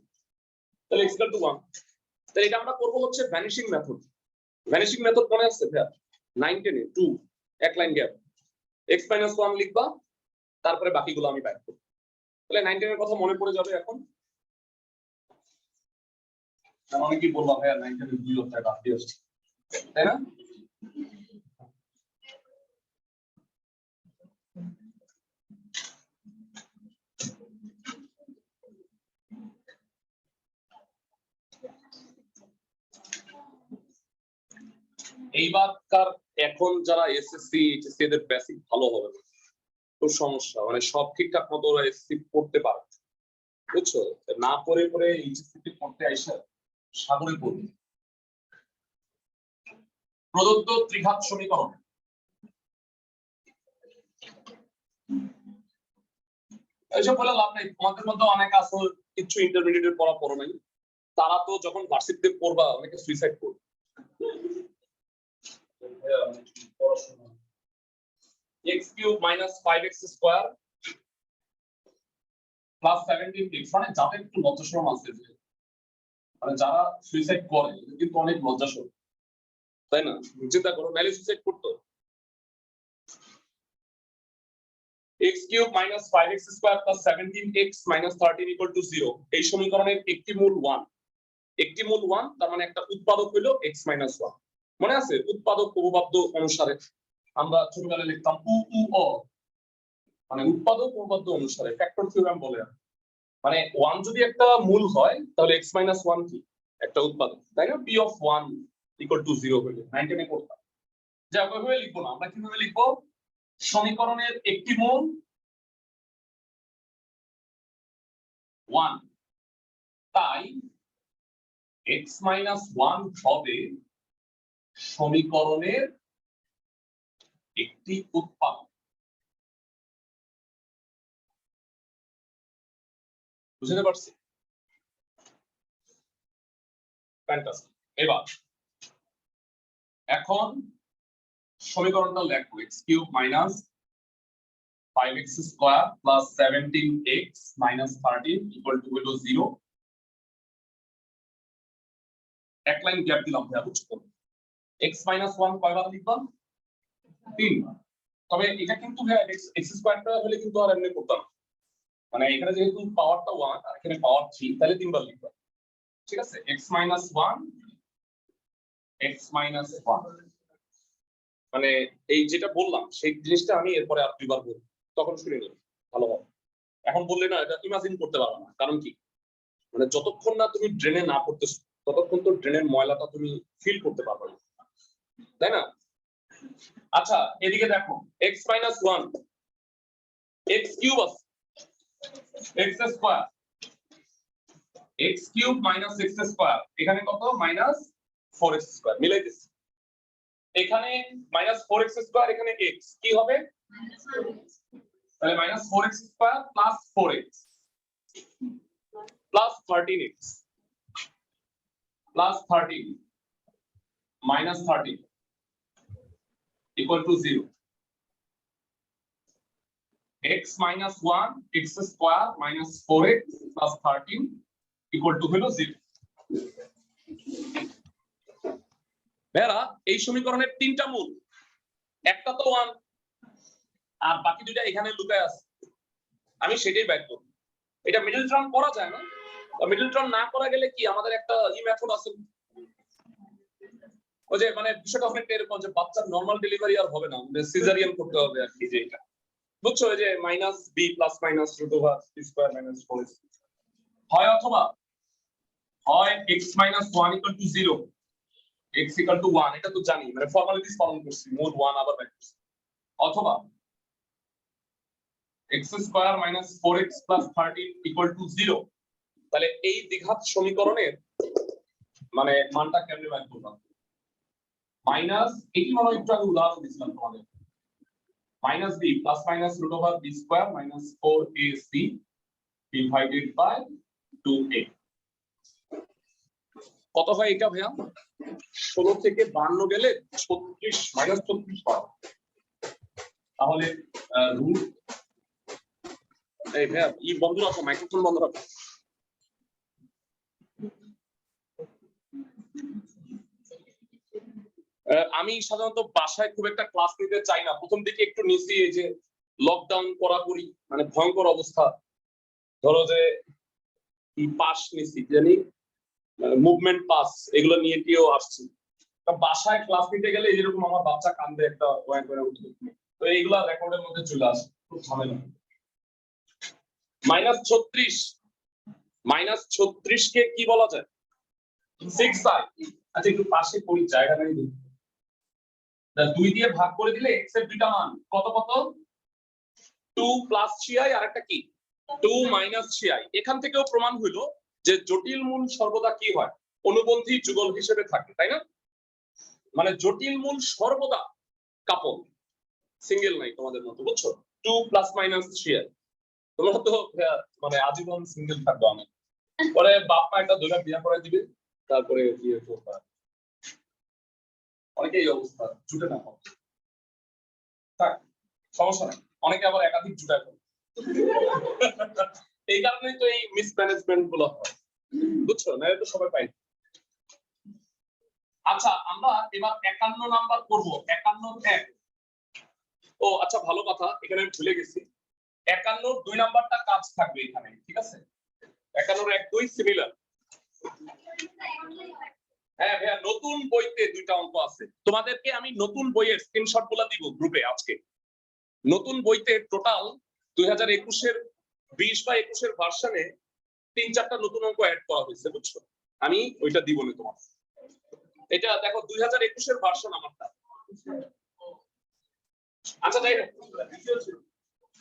Speaker 1: তাহলে x = 1, তাহলে এটা আমরা করব হচ্ছে ভ্যানিশিং মেথড। ভ্যানিশিং মেথড মনে আছে ভাই? 9 10 এ 2 এক লাইন গ্যাপ, x - 1 লিখবা, তারপরে বাকিগুলো আমি বাইর করব, তাহলে 9 10 এর কথা মনে পড়ে যাবে এখন। আমি কি বললাম ভাই, 9 10 এর 2 হচ্ছে বাকি আছে, তাই না? এইবারকার এখন যারা এসএসসি এইচএসসি এদের বেসিক ভালো হবে না, খুব সমস্যা, মানে সব ঠিকঠাক মতো ওরা এসএসসি পড়তে পারে, বুঝছো? না পড়ে পড়ে এইচএসসি পড়তে আইসা সাগরে পড়বে। প্রদত্ত ত্রিঘাত সমীকরণ এইসব বলে লাভ নেই, তোমাদের মধ্যে অনেক আছে কিছু ইন্টারমিডিয়েটের পড়া পড়ো নাই, তারা তো যখন ভার্সিটিতে পড়বা অনেকে সুইসাইড করবে। x cube minus 5x square plus 17x, মানে যাদের একটু লজ্জা শরম আছে, যে মানে যারা সুইসাইড করে কিন্তু অনেক লজ্জা শরম, তাই না? চিন্তা করো, নাইলে সুইসাইড করতো। x cube minus 5x square plus 17x minus 13 equal to 0, এই সমীকরণের একটি মূল 1, একটি মূল 1, তার মানে একটা উৎপাদক হলো x minus 1। মনে আছে উৎপাদক উপপাদ্য অনুসারে আমরা ছোটবেলায় লিখতাম উ উ অ, মানে উৎপাদক উপপাদ্য অনুসারে ফ্যাক্টর থিওরেম বলে, মানে 1 যদি একটা মূল হয় তাহলে x minus 1 কি একটা উৎপাদক, তাই না? p of 1 equal to 0 হইলে 19 এ করতাম। যা ওইভাবে লিখবো না, আমরা কিভাবে লিখবো? সমীকরণের একটি মূল 1, তাই x minus 1 হবে সমীকরণের একটি উৎপাদক। বুঝতে পারছি? ফ্যান্টাস্টিক। এবার এখন সমীকরণটা লেখো, x cube minus 5x square plus 17x minus 13 equal to 0। এক লাইন গ্যাপ দিলাম ভাইয়া, বুঝছো? x minus 1 কয়বার লিখবা? 3 বার। তবে এটা কিন্তু ভাইয়া x স্কয়ারটা হলে কিন্তু আর এমনি করতাম, মানে এখানে যেহেতু পাওয়ারটা 1 আর এখানে পাওয়ার 3, তাহলে 3 বার লিখবা, ঠিক আছে? x minus 1 মানে এই যেটা বললাম সেই জিনিসটা আমি এরপরে আর দুইবার বলবো, তখন শুনে নিও ভালো হবে। এখন বললে না এটা ইমাজিন করতে পারবে না, কারণ কি, মানে যতক্ষণ না তুমি ড্রেনে না পড়তেছো ততক্ষণ তো ড্রেনের ময়লাটা তুমি ফিল করতে পারবে না, তাই না? আচ্ছা এদিকে দেখো, x minus 1 x কিউব আছে, x square, x cube minus x square, এখানে কত? minus 4x স্কয়ার, মিলাইতেছি। এখানে minus 4x স্কয়ার, এখানে x কি হবে? তাহলে minus 4x square plus 4x plus 13x plus 13 minus 13 equal to 0। x minus 1 x square minus 4x plus 13 equal to হলো 0। বেরা এই সমীকরণের তিনটা মূল, একটা তো 1 আর বাকি দুইটা এখানে লুকায় আছে, আমি সেটাই বের করব। এটা মিডল টার্ম করা যায় না, মিডল টার্ম না করা গেলে কি আমাদের একটা মেথড আছে, ওই যে মানে বিষয়টা অনেকটা এরকম যে বাচ্চার নরমাল ডেলিভারি আর হবে না, সিজারিয়ান করতে হবে আর কি, যে এটা বুঝছো? ওই যে minus b plus minus root over square minus 4 হয়, অথবা হয় x minus 1 equal to 0, x equal to 1, এটা তো জানি, মানে ফর্মালিটিস পালন করছি, মোড 1 আবার ব্যাক করছি, অথবা x square minus 4x plus 13 equal to 0। তাহলে এই দ্বিঘাত সমীকরণের মানে মানটা কেমনে বের করব? মাইনাস, এটি মনে হয় একটু আগে উদাহরণ দিয়েছিলাম তোমাদের, minus b plus minus root over b square minus 4ac divided by 2a। কত হয় এটা ভাইয়া? 16 থেকে 52 গেলে 36 মাইনাস 36 পাবো, তাহলে রুট, এই ভাইয়া ই বন্ধ রাখো, মাইক্রোফোন বন্ধ রাখো। আমি সাধারণত বাসায় খুব একটা ক্লাস নিতে চাই না, প্রথম দিকে একটু নিছি, এই যে লকডাউন করাকরি মানে ভয়ঙ্কর অবস্থা, ধরো যে পাস নিছি, জানি মুভমেন্ট পাস, এগুলো নিয়ে গিয়েও আসছি, বাসায় ক্লাস নিতে গেলে এরকম আমার বাচ্চা কান্দে একটা ওয়ান করে উঠে, তো এইগুলা রেকর্ডের মধ্যে চলে আসে, খুব ঝামেলা। মাইনাস 36 কে কি বলা যায়? 6i। আচ্ছা একটু পাশে পড়ি, জায়গা নাই। 2 দিয়ে ভাগ করে দিলে x এর দুইটা মান কত কত 2 প্লাস 3i আর একটা কি 2 মাইনাস 3i। এখান থেকেও প্রমাণ হইলো যে জটিল মূল সর্বদা কি হয় অনুবন্ধী যুগল হিসেবে থাকে, তাই না? মানে জটিল মূল সর্বদা কাপল, সিঙ্গেল নাই তোমাদের মতো, বুঝছো? 2 প্লাস মাইনাস 3i। তোমরা তো মানে আজীবন সিঙ্গেল থাকবে। আমি পরে বাপ মা একটা দুইটা বিয়ে করে দিবে, তারপরে বিয়ে করবে। অনেকে এই অবস্থা জুটে না হয়, থাক সমস্যা নেই। অনেকে আবার একাধিক জুটায় করে। এই কারণেই তো এই মিসম্যানেজমেন্ট গুলো হয়, বুঝছো? না এটা তো সবাই পাই। আচ্ছা আমরা এবার 51 নাম্বার করব। 51 ও আচ্ছা ভালো কথা, এখানে আমি ভুলে গেছি। 51 2 নাম্বারটা কাজ থাকবে এখানে, ঠিক আছে? 51 1 2 সিমিলার। হ্যাঁ ভাইয়া, নতুন বইতে দুইটা অঙ্ক আছে। তোমাদেরকে আমি নতুন বইয়ের স্ক্রিনশট গুলা দিব গ্রুপে আজকে। নতুন বইতে টোটাল 2021 এর 20 বা 21 এর ভার্সনে 3-4টা নতুন অঙ্ক অ্যাড করা হয়েছে, বুঝছো? আমি ওইটা দিব না তোমার। এটা দেখো 2021 এর ভার্সন আমারটা। আচ্ছা যাই হোক,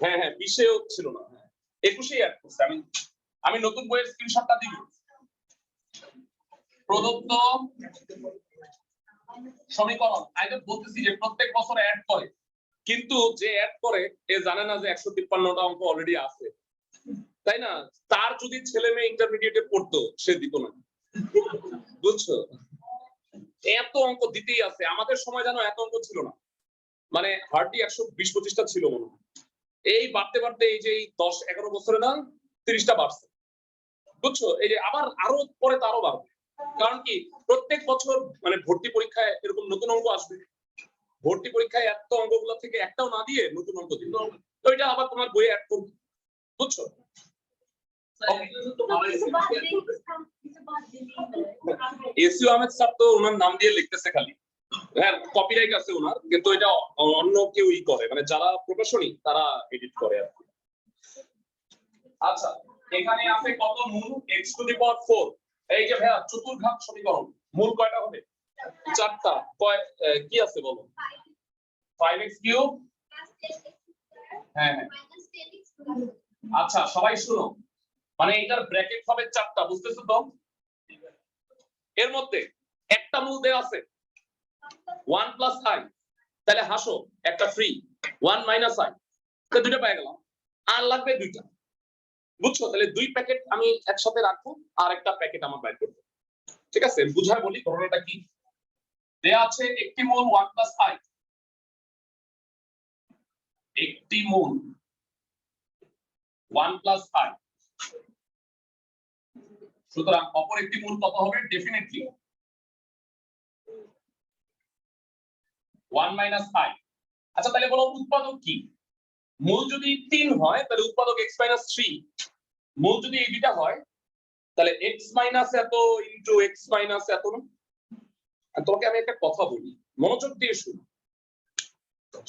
Speaker 1: হ্যাঁ হ্যাঁ 20-এও ছিল না, 21-এই অ্যাড করছে। আমি নতুন বইয়ের স্ক্রিনশটটা দিব। প্রদত্ত সমীকরণ আগে বলতেছি যে প্রত্যেক বছর অ্যাড করে, কিন্তু যে অ্যাড করে এ জানে না যে 153টা অঙ্ক অলরেডি আছে, তাই না? তার যদি ছেলে মেয়ে ইন্টারমিডিয়েটে পড়তো সে দিত না, বুঝছো? এত অঙ্ক দিতেই আছে। আমাদের সময় জানো এত অঙ্ক ছিল না, মানে হার্ডলি 120-25টা ছিল মনে হয়। এই বাড়তে বাড়তে এই যে 10-11 বছরে না 30টা বাড়ছে, বুঝছো? এই যে আবার আরো পরে তো আরো বাড়বে। কারণ কি প্রত্যেক বছর মানে ভর্তি পরীক্ষায় এরকম নতুন অঙ্ক আসবে। ভর্তি পরীক্ষায় এত অঙ্কগুলো থেকে একটাও না দিয়ে নতুন অঙ্ক দিবে, তো এটা আবার তোমার বইয়ে অ্যাড করবে, বুঝছো? এসইউ আহমেদ স্যার তো ওনার নাম দিয়ে লিখতেছে খালি, হ্যাঁ কপিরাইট আছে ওনার, কিন্তু এটা অন্য কেউ ই করে, মানে যারা প্রকাশনী তারা এডিট করে আর কি। আচ্ছা এখানে আছে কত মূল x টু দি পাওয়ার 4। এই যে ভাইয়া চতুর্ঘাত সমীকরণ, মূল কয়টা হবে? 4টা। কয় কি আছে বলো? 5x কিউব, হ্যাঁ হ্যাঁ। আচ্ছা সবাই শুনো, মানে এটার ব্র্যাকেট হবে 4টা, বুঝতেছো তো? এর মধ্যে একটা মূল দেয়া আছে 1 প্লাস i, তাহলে হাসো একটা ফ্রি 1 মাইনাস i, তো দুটো পেয়ে গেলাম। আর লাগবে দুইটা, বুঝছো? তাহলে 2 প্যাকেট আমি একসাথে রাখবো আর একটা প্যাকেট আমার বাইর করব, ঠিক আছে? বুঝায় বলি ঘটনাটা কি। দেয়া আছে একটি মোল 1 প্লাস i, একটি মোল 1 প্লাস i, সুতরাং অপর একটি মোল কত হবে? Definitely 1 minus i। আচ্ছা তাহলে বলো উৎপাদক কি? মূল যদি 3 হয় তাহলে উৎপাদক x মাইনাস 3। মূল যদি এই দুইটা হয় তাহলে x মাইনাস এত ইনটু x মাইনাস এত না? আর তোমাকে আমি একটা কথা বলি, মনোযোগ দিয়ে শুনো।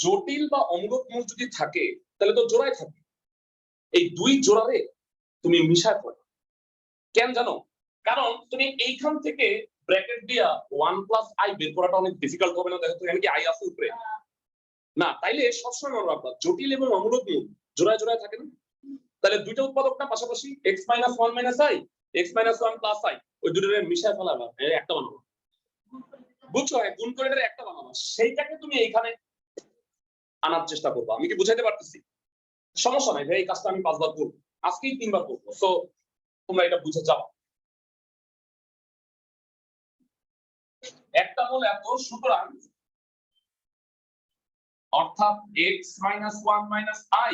Speaker 1: জটিল বা অমূলক মূল যদি থাকে তাহলে তো জোড়ায় থাকে। এই দুই জোড়ারে তুমি মিশায় পড়ো। কেন জানো? কারণ তুমি এইখান থেকে ব্র্যাকেট দিয়া 1 প্লাস i বের করাটা অনেক ডিফিকাল্ট হবে না? দেখো তো এখানে কি i আছে উপরে? না, তাইলে সবসময় মনে রাখবা জটিল এবং অমূলক মূল জোড়ায় জোড়ায় থাকে না? তাহলে দুইটা উৎপাদকটা পাশাপাশি x minus 1 minus i, x minus 1 plus i, ওই দুটোরে মিশায় ফেলাবা, একটা বানাবো, বুঝছো? গুণ করে এটা একটা বানাবো, সেইটাকে তুমি এইখানে আনার চেষ্টা করবো। আমি কি বুঝাইতে পারতেছি? সমস্যা নাই ভাই, এই কাজটা আমি 5 বার করবো, আজকেই 3 বার করবো, সো তোমরা এটা বুঝে যাও। একটা মূল এত, সুতরাং অর্থাৎ x minus 1 minus i,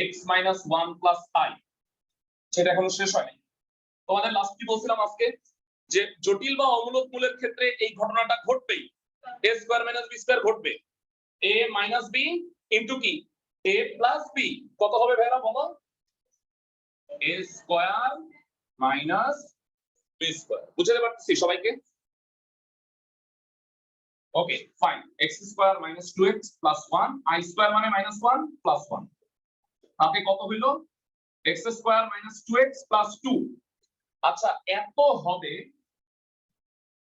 Speaker 1: x minus 1 plus i, সেটা এখনো শেষ হয়নি। তোমাদের লাস্ট কি বলছিলাম আজকে? যে জটিল বা অমূলক মূলের ক্ষেত্রে এই ঘটনাটা ঘটবেই, a square minus b square ঘটবে। a মাইনাস b ইনটু কি a প্লাস b, কত হবে ভাইরা বলো? a square minus b square. বুঝতে পারতেছি সবাইকে? Okay fine. x square minus 2x plus 1, i square মানে মাইনাস 1 প্লাস 1, তাতে কত হইলো? x square minus 2x plus 2। আচ্ছা এত হবে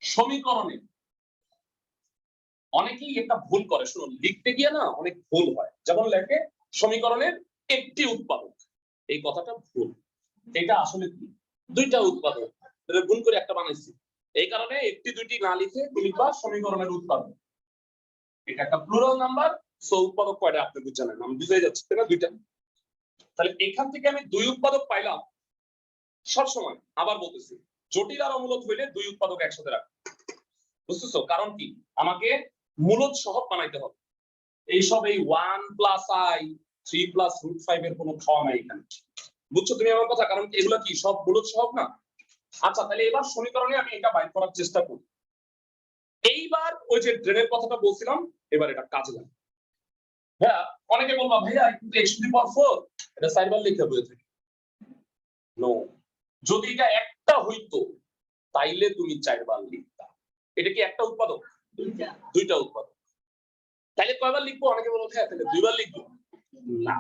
Speaker 1: সমীকরণে অনেকেই একটা ভুল করে, শুনুন, লিখতে গিয়ে না অনেক ভুল হয়। যেমন লেখে সমীকরণের একটি উৎপাদক, এই কথাটা ভুল। এটা আসলে কি, দুইটা উৎপাদক, গুণ করে একটা বানাইছি। এই কারণে একটি দুইটি না লিখে লিখবা সমীকরণের উৎপাদক। এটা একটা প্লুরাল নাম্বার, সো উৎপাদক কয়টা আপনি বুঝছেন, আমি বুঝাই যাচ্ছে তাই না, দুইটা। তাহলে এখান থেকে আমি দুই উৎপাদক পাইলাম। সবসময় আবার বলতেছি, জটিল আর অমূলক হইলে দুই উৎপাদক একসাথে রাখ, বুঝতেছো? কারণ কি, আমাকে মূলদ সহগ বানাইতে হবে। এইসব এই 1 + i 3 + √5 এর কোনো খাওয়া নাই এখানে, বুঝছো তুমি আমার কথা? কারণ এগুলো কি সব মূলদ সহগ না। আচ্ছা, তাহলে এবার সমীকরণে আমি এটা বাইর করার চেষ্টা করি। এইবার ওই যে ড্রেনের কথাটা বলছিলাম, এবার এটা কাজে লাগে। হ্যাঁ, অনেকে বলবা ভাইয়া কিন্তু x⁴ এটা 4 বার লিখতে হবে থেকে। নো, যদি এটা একটা হইতো তাইলে তুমি 4 বার লিখতা। এটা কি একটা উৎপাদক? দুইটা উৎপাদক। তাইলে কয়বার লিখবো? অনেকে বলবো হ্যাঁ তাহলে দুইবার লিখবো। না,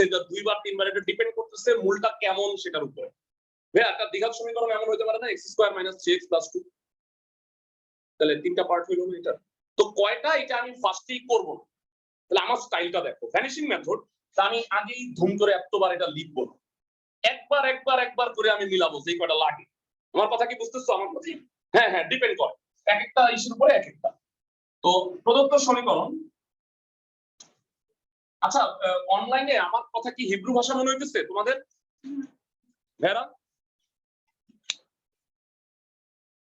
Speaker 1: এটা দুইবার তিনবার, এটা ডিপেন্ড করতেছে মূলটা কেমন সেটার উপরে। ভাইয়া একটা দ্বিঘাত সমীকরণ এমন হইতে পারে না x² - 3x + 2, তাহলে তিনটা পার্ট হইলো না এটা? তো কয়টা, এটা আমি ফার্স্টেই করব না। তাহলে আমার স্টাইলটা দেখো, ভ্যানিশিং মেথড। তা আমি আগেই ধুম করে এতবার এটা লিখবো না, একবার করে আমি মিলাবো যেই কয়টা লাগে। আমার কথা কি বুঝতেছো আমার কথা? হ্যাঁ হ্যাঁ, ডিপেন্ড করে এক একটা ইস্যুর উপরে এক একটা। তো প্রদত্ত সমীকরণ। আচ্ছা, অনলাইনে আমার কথা কি হিব্রু ভাষা মনে হইতেছে তোমাদের? ভেরা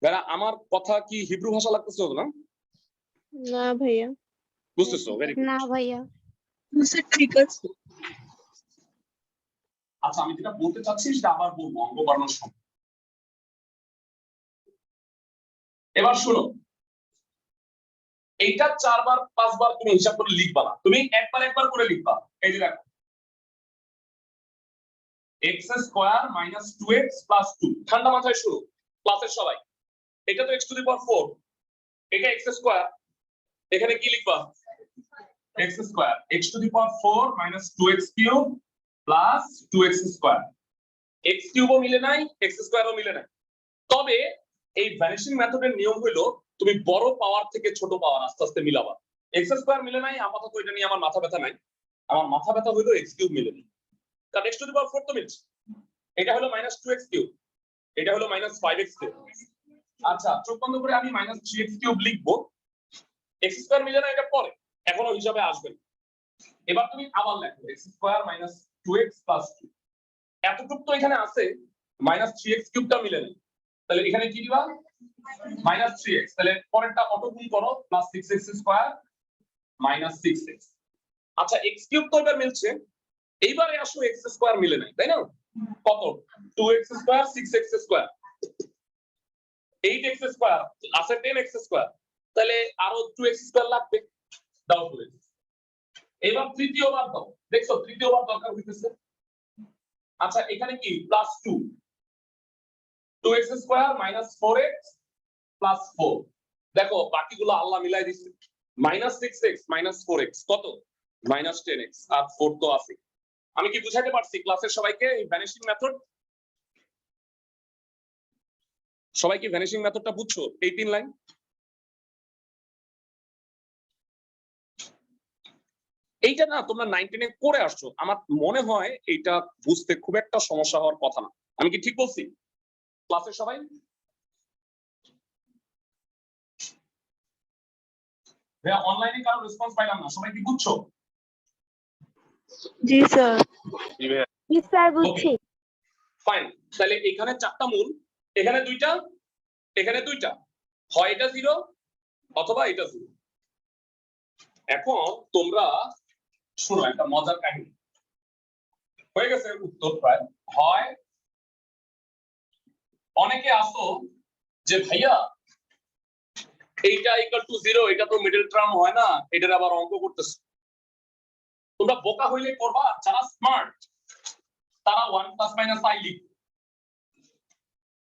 Speaker 1: ভেরা আমার কথা কি হিব্রু ভাষা লাগতেছে না?
Speaker 2: না ভাইয়া।
Speaker 1: বুঝতেছো? Very good.
Speaker 3: না ভাইয়া।
Speaker 2: ঠিক আছে।
Speaker 1: আচ্ছা, আমি যেটা বলতে চাচ্ছি সেটা আবার বলবো অঙ্ক বানানোর সময়। এবার শুনো, এইটা 4 বার 5 বার তুমি হিসাব করে লিখবা না, তুমি একবার করে লিখবা। এই যে দেখো, x² - 2x + 2, ঠান্ডা মাথায় শুরু, ক্লাসের সবাই। এটা তো x⁴, এটা x², এখানে কি লিখবা? x², x⁴ - 2x³ + 2x²। x³ ও মিলে নাই, x² ও মিলে নাই। তবে এই ভ্যানিশিং মেথডের নিয়ম হলো তুমি বড় পাওয়ার থেকে ছোট পাওয়ার আস্তে আস্তে মিলাবা। x² মিলে নাই, আপাতত এটা নিয়ে আমার মাথা ব্যথা নাই। আমার মাথা ব্যথা হলো x³ মিলে নাই, কারণ x⁴ তো মিলছে। এটা হলো -2x³, এটা হলো -5x³। আচ্ছা, চোখ বন্ধ করে আমি -3x³ লিখবো। x² মিলে না, এটা পরে, এখনো হিসাবে আসবে না। এবার তুমি আবার লেখো x² - 2x + 2। এতটুকু তো এখানে আছে, -3x³ টা মিলে নেই, তাহলে এখানে কি দিবা? -3x। তাহলে পরেরটা অটো গুণ করো, +6x² - 6x। আচ্ছা, x³ তো এবার মিলছে, এইবারে আসো x² মিলে নাই, তাই না? কত? 2x², 6x², 8x² আছে, 10x², তাহলে আরো 2x² লাগবে, দাও 2x। এবার তৃতীয়বার দাও, দেখছো তৃতীয়বার দরকার হইতেছে। আচ্ছা, এখানে কি +2, 2x² - 4x + 4। দেখো বাকিগুলো আল্লাহ মিলাই দিচ্ছে। -6x - 4x কত? -10x, আর 4 তো আছে। আমি কি বুঝাইতে পারছি ক্লাসের সবাইকে এই ভ্যানিশিং মেথড? সবাই কি ভ্যানিশিং মেথডটা বুঝছো? এই 3 লাইন। এইটা না তোমরা 9 10 এ করে আসছো, আমার মনে হয় এইটা বুঝতে খুব একটা সমস্যা হওয়ার কথা না। আমি কি ঠিক বলছি ক্লাসের সবাই? ভাইয়া অনলাইনে কারো রেসপন্স পাইলাম না, সবাই কি বুঝছো?
Speaker 2: জি স্যার।
Speaker 3: জি স্যার, বুঝছি।
Speaker 1: ফাইন। তাহলে এখানে 4টা মূল, এখানে 2টা, এখানে 2টা, হয় এটা 0 অথবা এটা 0। এখন তোমরা শুনো একটা মজার কাহিনী। হয়ে গেছে উত্তর প্রায়। হয় অনেকে আসো যে ভাইয়া এইটা = 0, এটা তো মিডল টার্ম হয় না, এটার আবার অঙ্ক করতেছে। তোমরা বোকা হইলে করবা, যারা স্মার্ট তারা 1 ± i লিখবে।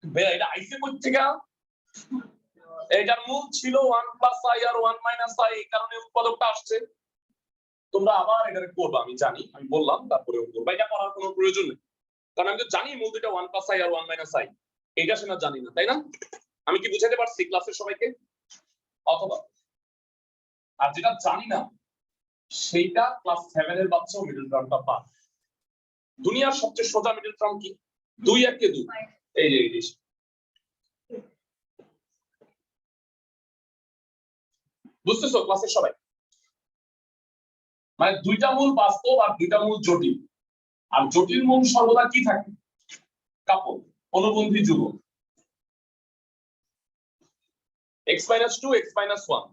Speaker 1: ভাইয়া এটা আইসে কই থেকে? এটার মূল ছিল 1 + i আর 1 - i, এই কারণে উৎপাদকটা আসছে। তোমরা আবার এটা করবা, আমি জানি, আমি বললাম, তারপরেও করবা। এটা করার কোনো প্রয়োজন নেই, কারণ আমি তো জানি মূল দুটো 1 + i আর 1 - i, এইটা শোনা জানি না, তাই না? আমি কি বুঝাতে পারছি ক্লাসের সবাইকে? অথবা আর যেটা জানি না সেইটা ক্লাস 7 এর বাচ্চাও মিডল টার্মটা পায়। দুনিয়ার সবচেয়ে সোজা মিডল টার্ম কি? 2 আর কে 2, এই যে এই বুঝতেছো ক্লাসের সবাই? মানে দুইটা মূল বাস্তব আর দুইটা মূল জটিল, আর জটিল মূল সর্বদা কি থাকে? কাপল, অনুবন্ধী যুগল। x - 2 x - 1,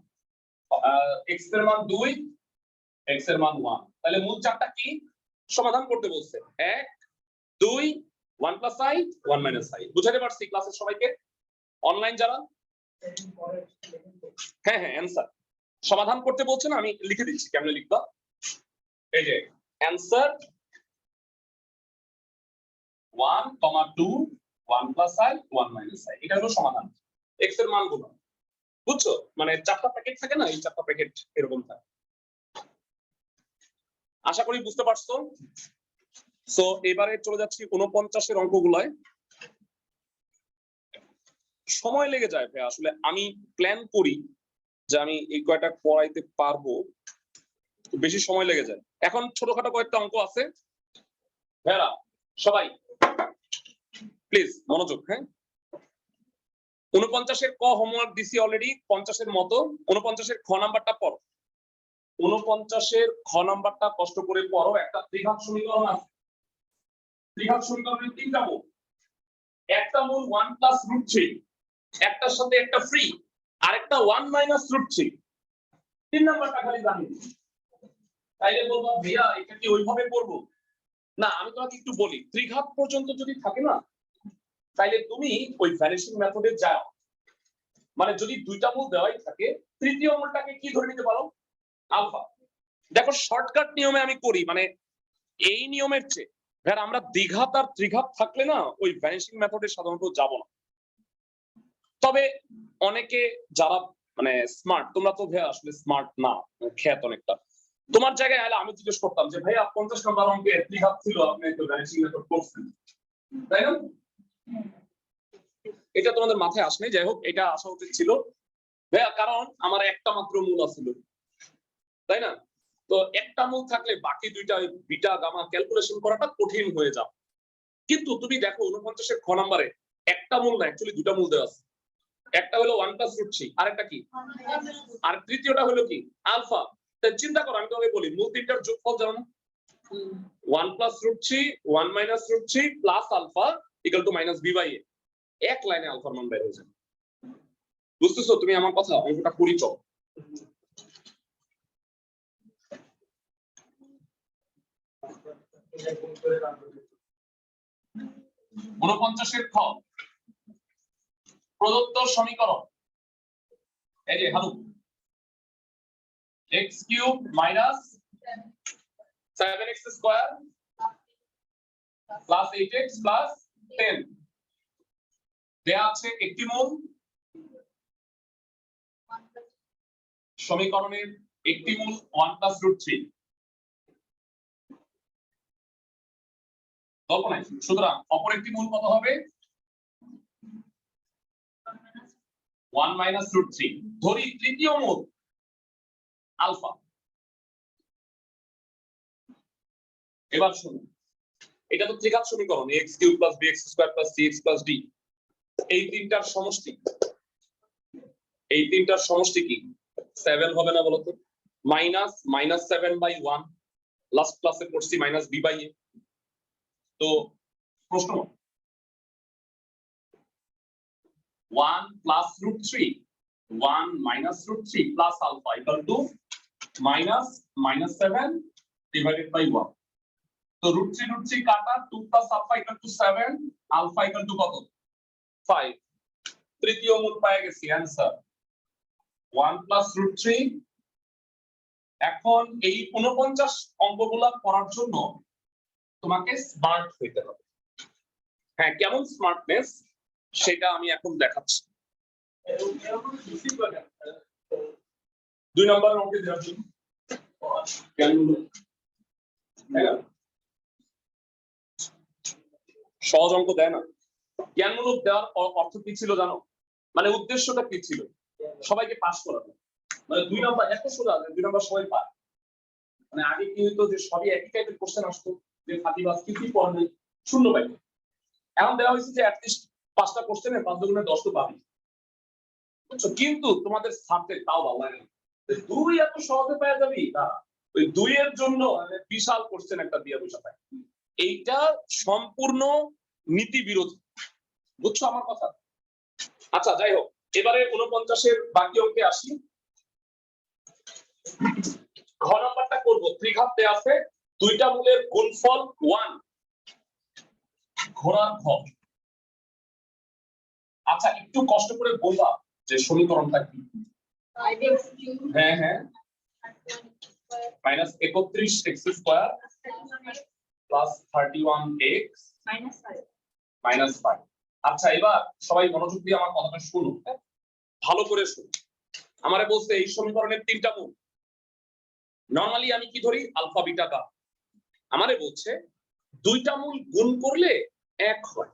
Speaker 1: x এর মান 2 x এর মান 1, তাহলে মূল চারটা কি সমাধান করতে বলছে? 1 2 1 + i 1 - i। বুঝাতে পারছি ক্লাসের সবাইকে? অনলাইন যারা, হ্যাঁ হ্যাঁ অ্যানসার সমাধান করতে বলছে না, আমি লিখে দিচ্ছি কেমনে লিখবা। এই যে অ্যানসার 1, 2 1 + i 1 - i, এটা হলো সমাধান। x এর মানগুলো বুঝছো? মানে চারটা প্যাকেট থাকে না, এই চারটা প্যাকেট এরকম থাকে। আশা করি বুঝতে পারছো। সো এবারে চলে যাচ্ছি 49 এর অঙ্কগুলায়। সময় লেগে যায় ভাই, আসলে আমি প্ল্যান করি যে আমি এই কয়টা পড়াইতে পারবো, বেশি সময় লেগে যায়। এখন ছোটখাটো কয়েকটা অঙ্ক আছে ভাইরা, সবাই প্লিজ মনোযোগ। হ্যাঁ, 49 এর ক হোমওয়ার্ক দিছি অলরেডি, 50 এর মতো। 49 এর খ নাম্বারটা পড়ো, 49 এর খ নাম্বারটা কষ্ট করে পড়ো। একটা ত্রিঘাত সমীকরণ আছে, ত্রিঘাত সমীকরণের তিনটা মূল, একটা মূল 1 + √3, একটার সাথে একটা ফ্রি, আর একটা 1 - √3। তিন নাম্বারটা খালি জানি, তাইলে বলবো ভাইয়া এটা কি ওইভাবে পড়বো না। আমি তোমাকে একটু বলি, ত্রিঘাত পর্যন্ত যদি থাকে না, তাইলে তুমি ওই ভ্যানিশিং মেথডে যাও। মানে যদি দুইটা মূল দেওয়াই থাকে, তৃতীয় মূলটাকে কি ধরে নিতে পারো? আলফা। দেখো শর্টকাট নিয়মে আমি করি, মানে এই নিয়মের চেয়ে ভাইয়া আমরা দ্বিঘাত আর ত্রিঘাত থাকলে না ওই ভ্যানিশিং মেথডে সাধারণত যাব না। তবে অনেকে যারা মানে স্মার্ট, তোমরা তো ভাইয়া আসলে স্মার্ট না, খ্যাত অনেকটা, তোমার জায়গায় আলে আমি জিজ্ঞেস করতাম যে ভাইয়া 50 নম্বর অঙ্কে ত্রিঘাত ছিল, আপনি তো ভ্যানিশিং মেথড করছেন, তাই না? এটা তোমাদের মাথায় আসেনি, যাই হোক এটা আসা উচিত ছিল ভাইয়া, কারণ আমার একটা মাত্র মূল আছিল, তাই না? তো একটা মূল থাকলে বাকি দুইটা বিটা গামা ক্যালকুলেশন করাটা কঠিন হয়ে যাবে। কিন্তু তুমি দেখো 49 এর খ নম্বরে একটা মূল না, অ্যাকচুয়ালি দুটো মূল দেওয়া আছে। একটা হলো 1 + √3, আরেকটা কি, আর তৃতীয়টা হলো কি, আলফা। তাই চিন্তা করো, আমি তোমাকে বলি মূল তিনটার যোগফল জানো না? 1 + √3 1 - √3 plus alpha equal two -b/a। এক লাইনে আলফার মান বের হয়ে যাবে। বুঝতেছো তুমি আমার কথা? অঙ্কটা করি চল। ঊনপঞ্চাশের খ প্রদত্ত সমীকরণ, এই যে হালু x³ - 7x² plus 8x plus 10 দেয়া আছে একটি মূল, সমীকরণের একটি মূল 1 + √3। কল্পনায়, সুতরাং অপর একটি মূল কত হবে? 1 - √3। ধরি তৃতীয় মূল আলফা। এবার শুনুন, এটা তো ত্রিঘাত সমীকরণ, x³ + bx² + cx + d। এই তিনটার সমষ্টি, এই তিনটার সমষ্টি কি 7 হবে না বলতো? -7/1, লাস্ট ক্লাসে পড়ছি -b/a। তো প্রশ্ন 1 + √3 1 - √3 প্লাস আলফা ইকুয়াল টু -7/1। তো √3 কাটা, 2 + alpha equal to 7, alpha equal to কত? 5। তৃতীয় মূল পেয়ে গেছি, आंसर 1 + √3। এখন এই 49 অঙ্কগুলা করার জন্য তোমাকে স্মার্ট হইতে হবে। হ্যাঁ, কেমন স্মার্টনেস সেটা আমি এখন দেখাচ্ছি। 2 নম্বরের অঙ্কে দেওয়ার জন্য কেন সহজ অঙ্ক দেয় না? জ্ঞানমূলক দেওয়ার অর্থ কি ছিল জানো? মানে উদ্দেশ্যটা কি ছিল? সবাইকে পাস করানো। মানে 2 নাম্বার এত সোজা যে 2 নাম্বার সবাই পায়। মানে আগে কি হতো যে সবই একই টাইপের কোশ্চেন আসতো, যে ফাতিবাস কি পড়বে শূন্য পাইবে। এখন দেওয়া হয়েছে যে অ্যাটলিস্ট 5টা কোশ্চেনে 5 দুগুণে 10 তো পাবি। কিন্তু তোমাদের সাবজেক্ট তাও ভালো লাগে না। 2 এত সহজে পেয়ে যাবি তা ওই 2 এর জন্য মানে বিশাল কোশ্চেন একটা দিয়ে বসে থাকে। এইটা সম্পূর্ণ নীতি বিরোধী, বুঝছো আমার কথা? আচ্ছা যাই হোক, এবারে 49 এর বাকি অঙ্কে আসি। ঘ নাম্বারটা করব, ত্রিঘাত দেয়া আছে, দুইটা মূলের গুণফল 1 ঘোড়ার ঘ। আচ্ছা একটু কষ্ট করে বলবা যে সমীকরণটা কি? হ্যাঁ হ্যাঁ, minus 31 x square plus 31 x minus 5। আচ্ছা এবার সবাই মনোযোগ দিয়ে আমার কথাটা শুনুন, ভালো করে শুনুন। আমারে বলছে এই সমীকরণের 3টা মূল। নরমালি আমি কি ধরি? Alpha beta gamma. আমারে বলছে 2টা মূল গুণ করলে 1 হয়।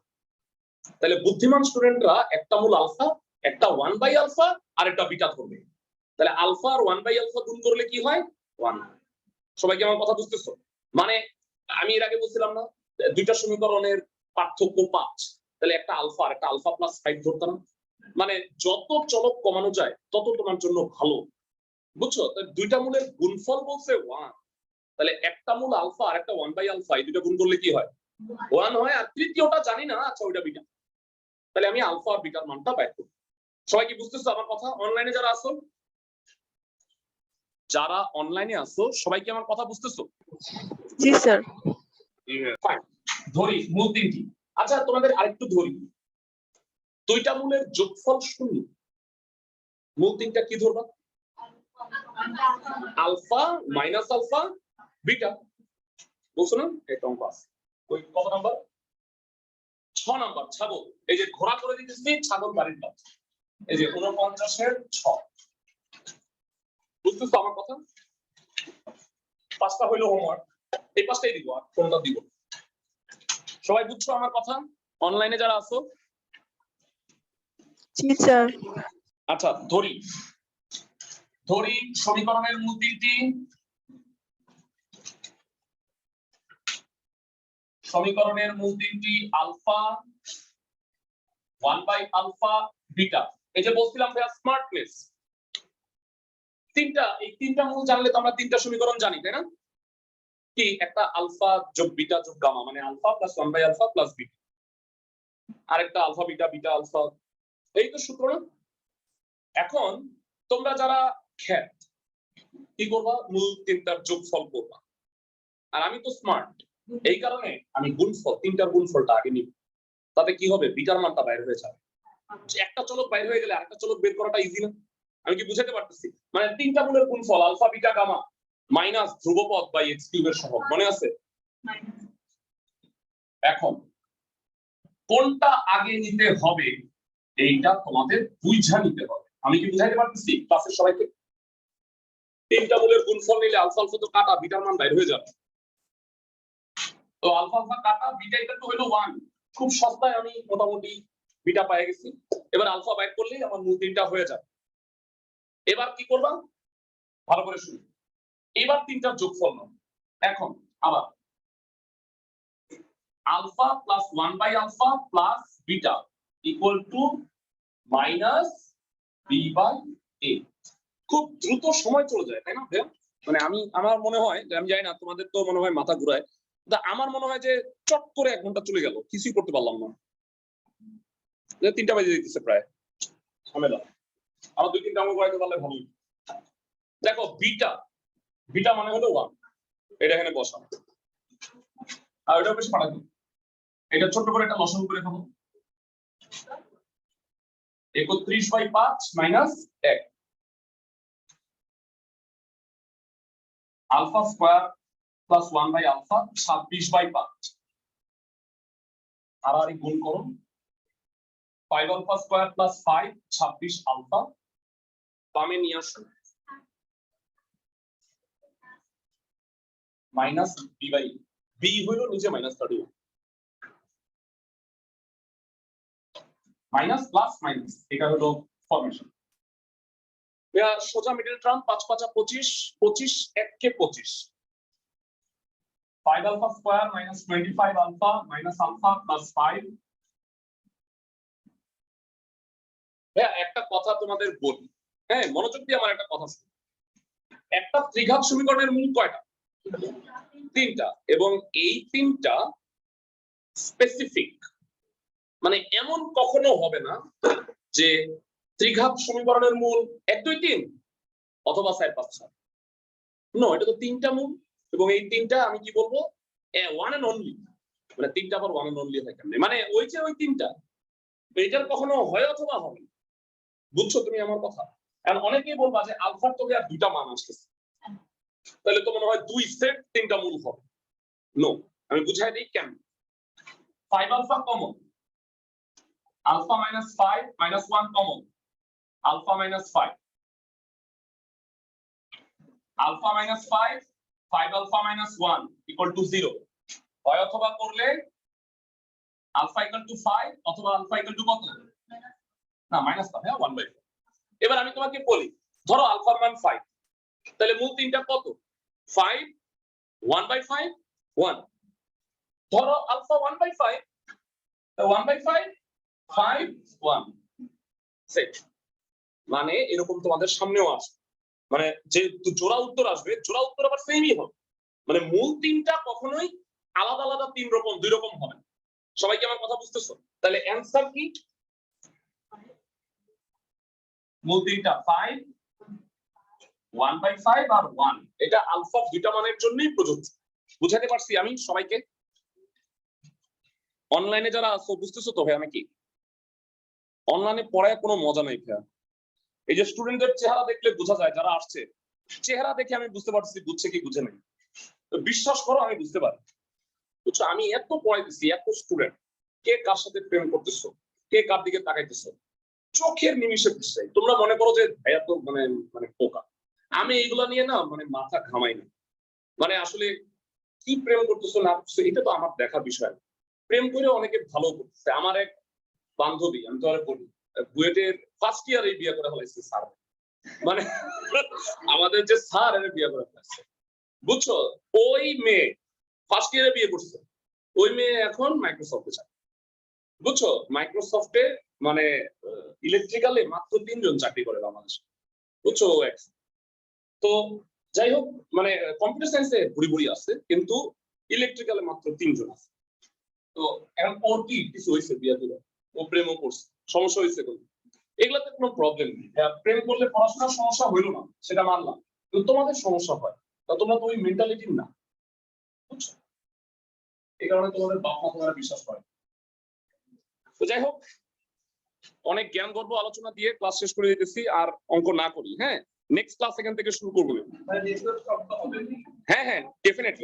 Speaker 1: তাহলে বুদ্ধিমান স্টুডেন্টরা একটা মূল আলফা, একটা 1 বাই আলফা আর একটা বিটা ধরবে। তাহলে আলফা আর 1 বাই আলফা গুণ করলে কি হয়? 1। সবাই কি আমার কথা বুঝতেছো? মানে আমি এর আগে বলছিলাম না 2টা সমীকরণের পার্থক্য 5, তাহলে একটা আলফা আর একটা আলফা প্লাস 5 ধরতাম। মানে যত চলক কমানো যায় তত তোমার জন্য ভালো, বুঝছো? তাহলে 2টা মূলের গুণফল বলছে 1, তাহলে একটা মূল আলফা আর একটা 1 বাই আলফা, এই দুটো গুণ করলে কি হয়? 1 হয়। আর তৃতীয়টা জানি না, আচ্ছা ওইটা বিটা। তাহলে আমি আলফা আর বিটার মানটা বের করব। সবাই কি বুঝতেছো আমার কথা? অনলাইনে যারা আছো, যারা অনলাইনে আছো সবাই কি আমার কথা বুঝতেছো?
Speaker 3: জি স্যার।
Speaker 1: ফাইন, ধরি মূল 3টি। আচ্ছা তোমাদের আরেকটু ধরি, 2টা মূলের যোগফল 0। মূল 3টা কি ধরবা? Alpha minus alpha beta. বুঝছো না? একটা অঙ্ক আছে, ওই কত নাম্বার? 6 নাম্বার। ছাগল, এই যে ঘোড়া করে দিতেছি, ছাগল বাড়ির কাজ। এই যে 49 এর 6। বুঝতেছো আমার কথা? 5টা হইলো হোমওয়ার্ক, এই 5টাই দিব, আর কোনটা দিব? সবাই বুঝছো আমার কথা? অনলাইনে যারা আছো,
Speaker 3: জি স্যার।
Speaker 1: আচ্ছা ধরি সমীকরণের মূল 3টি। সমীকরণের মূল 3টি আলফা, 1 বাই আলফা, বিটা। এই যে বলছিলাম ভাইয়া স্মার্টনেস, এই 3টা মূল জানলে তো আমরা 3টা সমীকরণ জানি, তাই না? কি একটা আলফা যোগ বিটা যোগ গামা, মানে alpha plus 1 by alpha plus beta, আর একটা আলফা বিটা বিটা আলফা, এই তো সূত্র না? এখন তোমরা যারা খ্যাত কি করবা? মূল 3টার যোগফল করবা। আর আমি তো স্মার্ট, এই কারণে আমি গুণফল 3টার গুণফলটা আগে নিব। তাতে কি হবে? বিটার মানটা বাইরে হয়ে যাবে। একটা চলক বাইরে হয়ে গেলে আরেকটা চলক বের করাটা ইজি না? আমি কি বুঝাতে পারতেছি? মানে 3টা মূলের গুণফল আলফা বিটা গামা মাইনাস ধ্রুবপদ বাই এক্স কিউবের সহগ, মনে আছে? এখন কোনটা আগে নিতে হবে এইটা তোমাদের বুঝা নিতে হবে। আমি কি বুঝাইতে পারতেছি ক্লাসের সবাইকে? 3টা মূলের গুণফল নিলে আলফা আলফা তো কাটা, বিটার মান বাইরে হয়ে যাবে। তো আলফা আলফা কাটা, বিটা এটা তো হলো 1। খুব সস্তায় আমি মোটামুটি বিটা পেয়ে গেছি। এবার আলফা বাইর করলেই আমার মূল 3টা হয়ে যাবে। এবার কি করবা? ভালো করে শুনো, এবার 3টার যোগফল নাও। এখন আবার alpha plus 1 by alpha plus beta equal to minus b by a. খুব দ্রুত সময় চলে যায়, তাই না ভাইয়া? মানে আমার মনে হয় যে, আমি জানি না তোমাদের তো মনে হয় মাথা ঘুরায়, কিন্তু আমার মনে হয় যে চট করে 1 ঘন্টা চলে গেল, কিছুই করতে পারলাম না। 3টা বাজে দিতেছে প্রায়, ঝামেলা। আমার 2-3টা অঙ্ক করাইতে পারলে ভালো। দেখো বিটা মানে হলো 1, এটা এখানে বসা, আর এটা বেশি পাঠাবো। এটা ছোট করে একটা লসাগু করে ফেলো। 31/5 minus 1 alpha square plus 1 by alpha 26/5। আর গুণ করো 5 আলফা স্কয়ার প্লাস 5 26 আলফা, বামে নিয়ে আসো মাইনাস বি বাই বি হইল নিচে মাইনাস 31 মাইনাস প্লাস মাইনাস, এটা হলো ফরমেশন। সোজা মিডল টার্ম 5 5 25 25 1 কে 25 5 alpha square minus 25 alpha minus alpha plus 5 একটা কথা তোমাদের বলি, হ্যাঁ মনোযোগ দিয়ে আমার একটা কথা শুনো। একটা ত্রিঘাত সমীকরণের মূল কয়টা? তিনটা, এবং এই তিনটা স্পেসিফিক, মানে এমন কখনো হবে না যে ত্রিঘাত সমীকরণের মূল 1 2 3 অথবা 4 5 6। নো, এটা তো তিনটা মূল, এবং এই তিনটা আমি কি বলবো, ওয়ান এন্ড অনলি। মানে তিনটা আবার ওয়ান এন্ড অনলি হয় কেমনে, মানে ওই যে ওই তিনটা, এটার কখনো হয় অথবা হবে না। বুঝছো তুমি আমার কথা? কারণ অনেকেই বলবা যে আলফার তো আর দুইটা মান আসতেছে, তাহলে তো মনে হয় দুই সেট তিনটা মূল হবে। নো, আমি বুঝাই দিই কেন। 5 alpha common, alpha minus 5 minus 1 common, alpha minus 5, alpha minus 5 5 alpha minus 1 equal to 0 হয় অথবা করলে alpha equal to 5 অথবা alpha equal to কত না মাইনাস না, হ্যাঁ 1/4। এবার আমি তোমাকে বলি, ধরো আলফার মান 5, তাহলে মূল তিনটা কত? 5 1/5 1। ধরো আলফা 1/5 1/5 5 1 সেট। মানে এরকম তোমাদের সামনেও আসবে, মানে যে জোড়া উত্তর আসবে, জোড়া উত্তর আবার সেমই হবে। মানে মূল তিনটা কখনোই আলাদা আলাদা তিন রকম দুই রকম হবে না। সবাই কি আমার কথা বুঝতেছো? তাহলে অ্যানসার কি? মূল তিনটা 5 1/5 আর 1। এটা আলফা দুইটা মানের জন্যই প্রযোজ্য। বুঝাতে পারছি আমি সবাইকে? অনলাইনে যারা আছো বুঝতেছো তো ভাই আমি কি? অনলাইনে পড়ায় কোনো মজা নাই ভাই। এই যে স্টুডেন্টদের চেহারা দেখলে বোঝা যায় যারা আসছে, চেহারা দেখে আমি বুঝতে পারছি বুঝছে কি বুঝে নাই। তো বিশ্বাস করো আমি বুঝতে পারি। বুঝছো, আমি এত পড়াইতেছি, এত স্টুডেন্ট, কে কার সাথে প্রেম করতেছো, কে কার দিকে তাকাইতেছো, চোখের নিমিষে বুঝছে। তোমরা মনে করো যে ভাইয়া তো মানে মানে পোকা। আমি এইগুলা নিয়ে না মানে মাথা ঘামাই না। মানে আসলে কি প্রেম করতেছো না করতেছো এটা তো আমার দেখার বিষয় না। প্রেম করে অনেকে ভালো করতেছে। আমার এক বান্ধবী, আমি তো আর বলি, বুয়েটের ফার্স্ট ইয়ারে বিয়ে করে ফেলাইছে স্যার। মানে আমাদের যে স্যার এর বিয়ে করে ফেলাইছে। বুঝছো, ওই মেয়ে ফার্স্ট ইয়ারে বিয়ে করছে, ওই মেয়ে এখন মাইক্রোসফটে চাকরি। বুঝছো, মাইক্রোসফটে মানে ইলেকট্রিক্যালে মাত্র 3 জন চাকরি করে বাংলাদেশে। বুঝছো, তো যাই হোক, মানে কম্পিউটার সায়েন্সে ভুড়ি ভুড়ি আছে, কিন্তু ইলেকট্রিক্যালে মাত্র 3 জন আছে। তো এখন ওর কি কিছু হয়েছে বিয়ে দিল, ও প্রেমও করছে, সমস্যা হয়েছে কোনো? এগুলাতে কোনো প্রবলেম নেই। প্রেম করলে পড়াশোনার সমস্যা হইলো না সেটা মানলাম, কিন্তু তোমাদের সমস্যা হয়, তা তোমরা তো ওই মেন্টালিটির না। বুঝছো, এই কারণে তোমাদের বাপ মা তোমার বিশ্বাস করে। তো যাই হোক, অনেক জ্ঞান গর্ব আলোচনা দিয়ে ক্লাস শেষ করে দিতেছি, আর অঙ্ক না করি। হ্যাঁ, নেক্সট ক্লাস এখান থেকে শুরু করবো। হ্যাঁ হ্যাঁ, ডেফিনেটলি।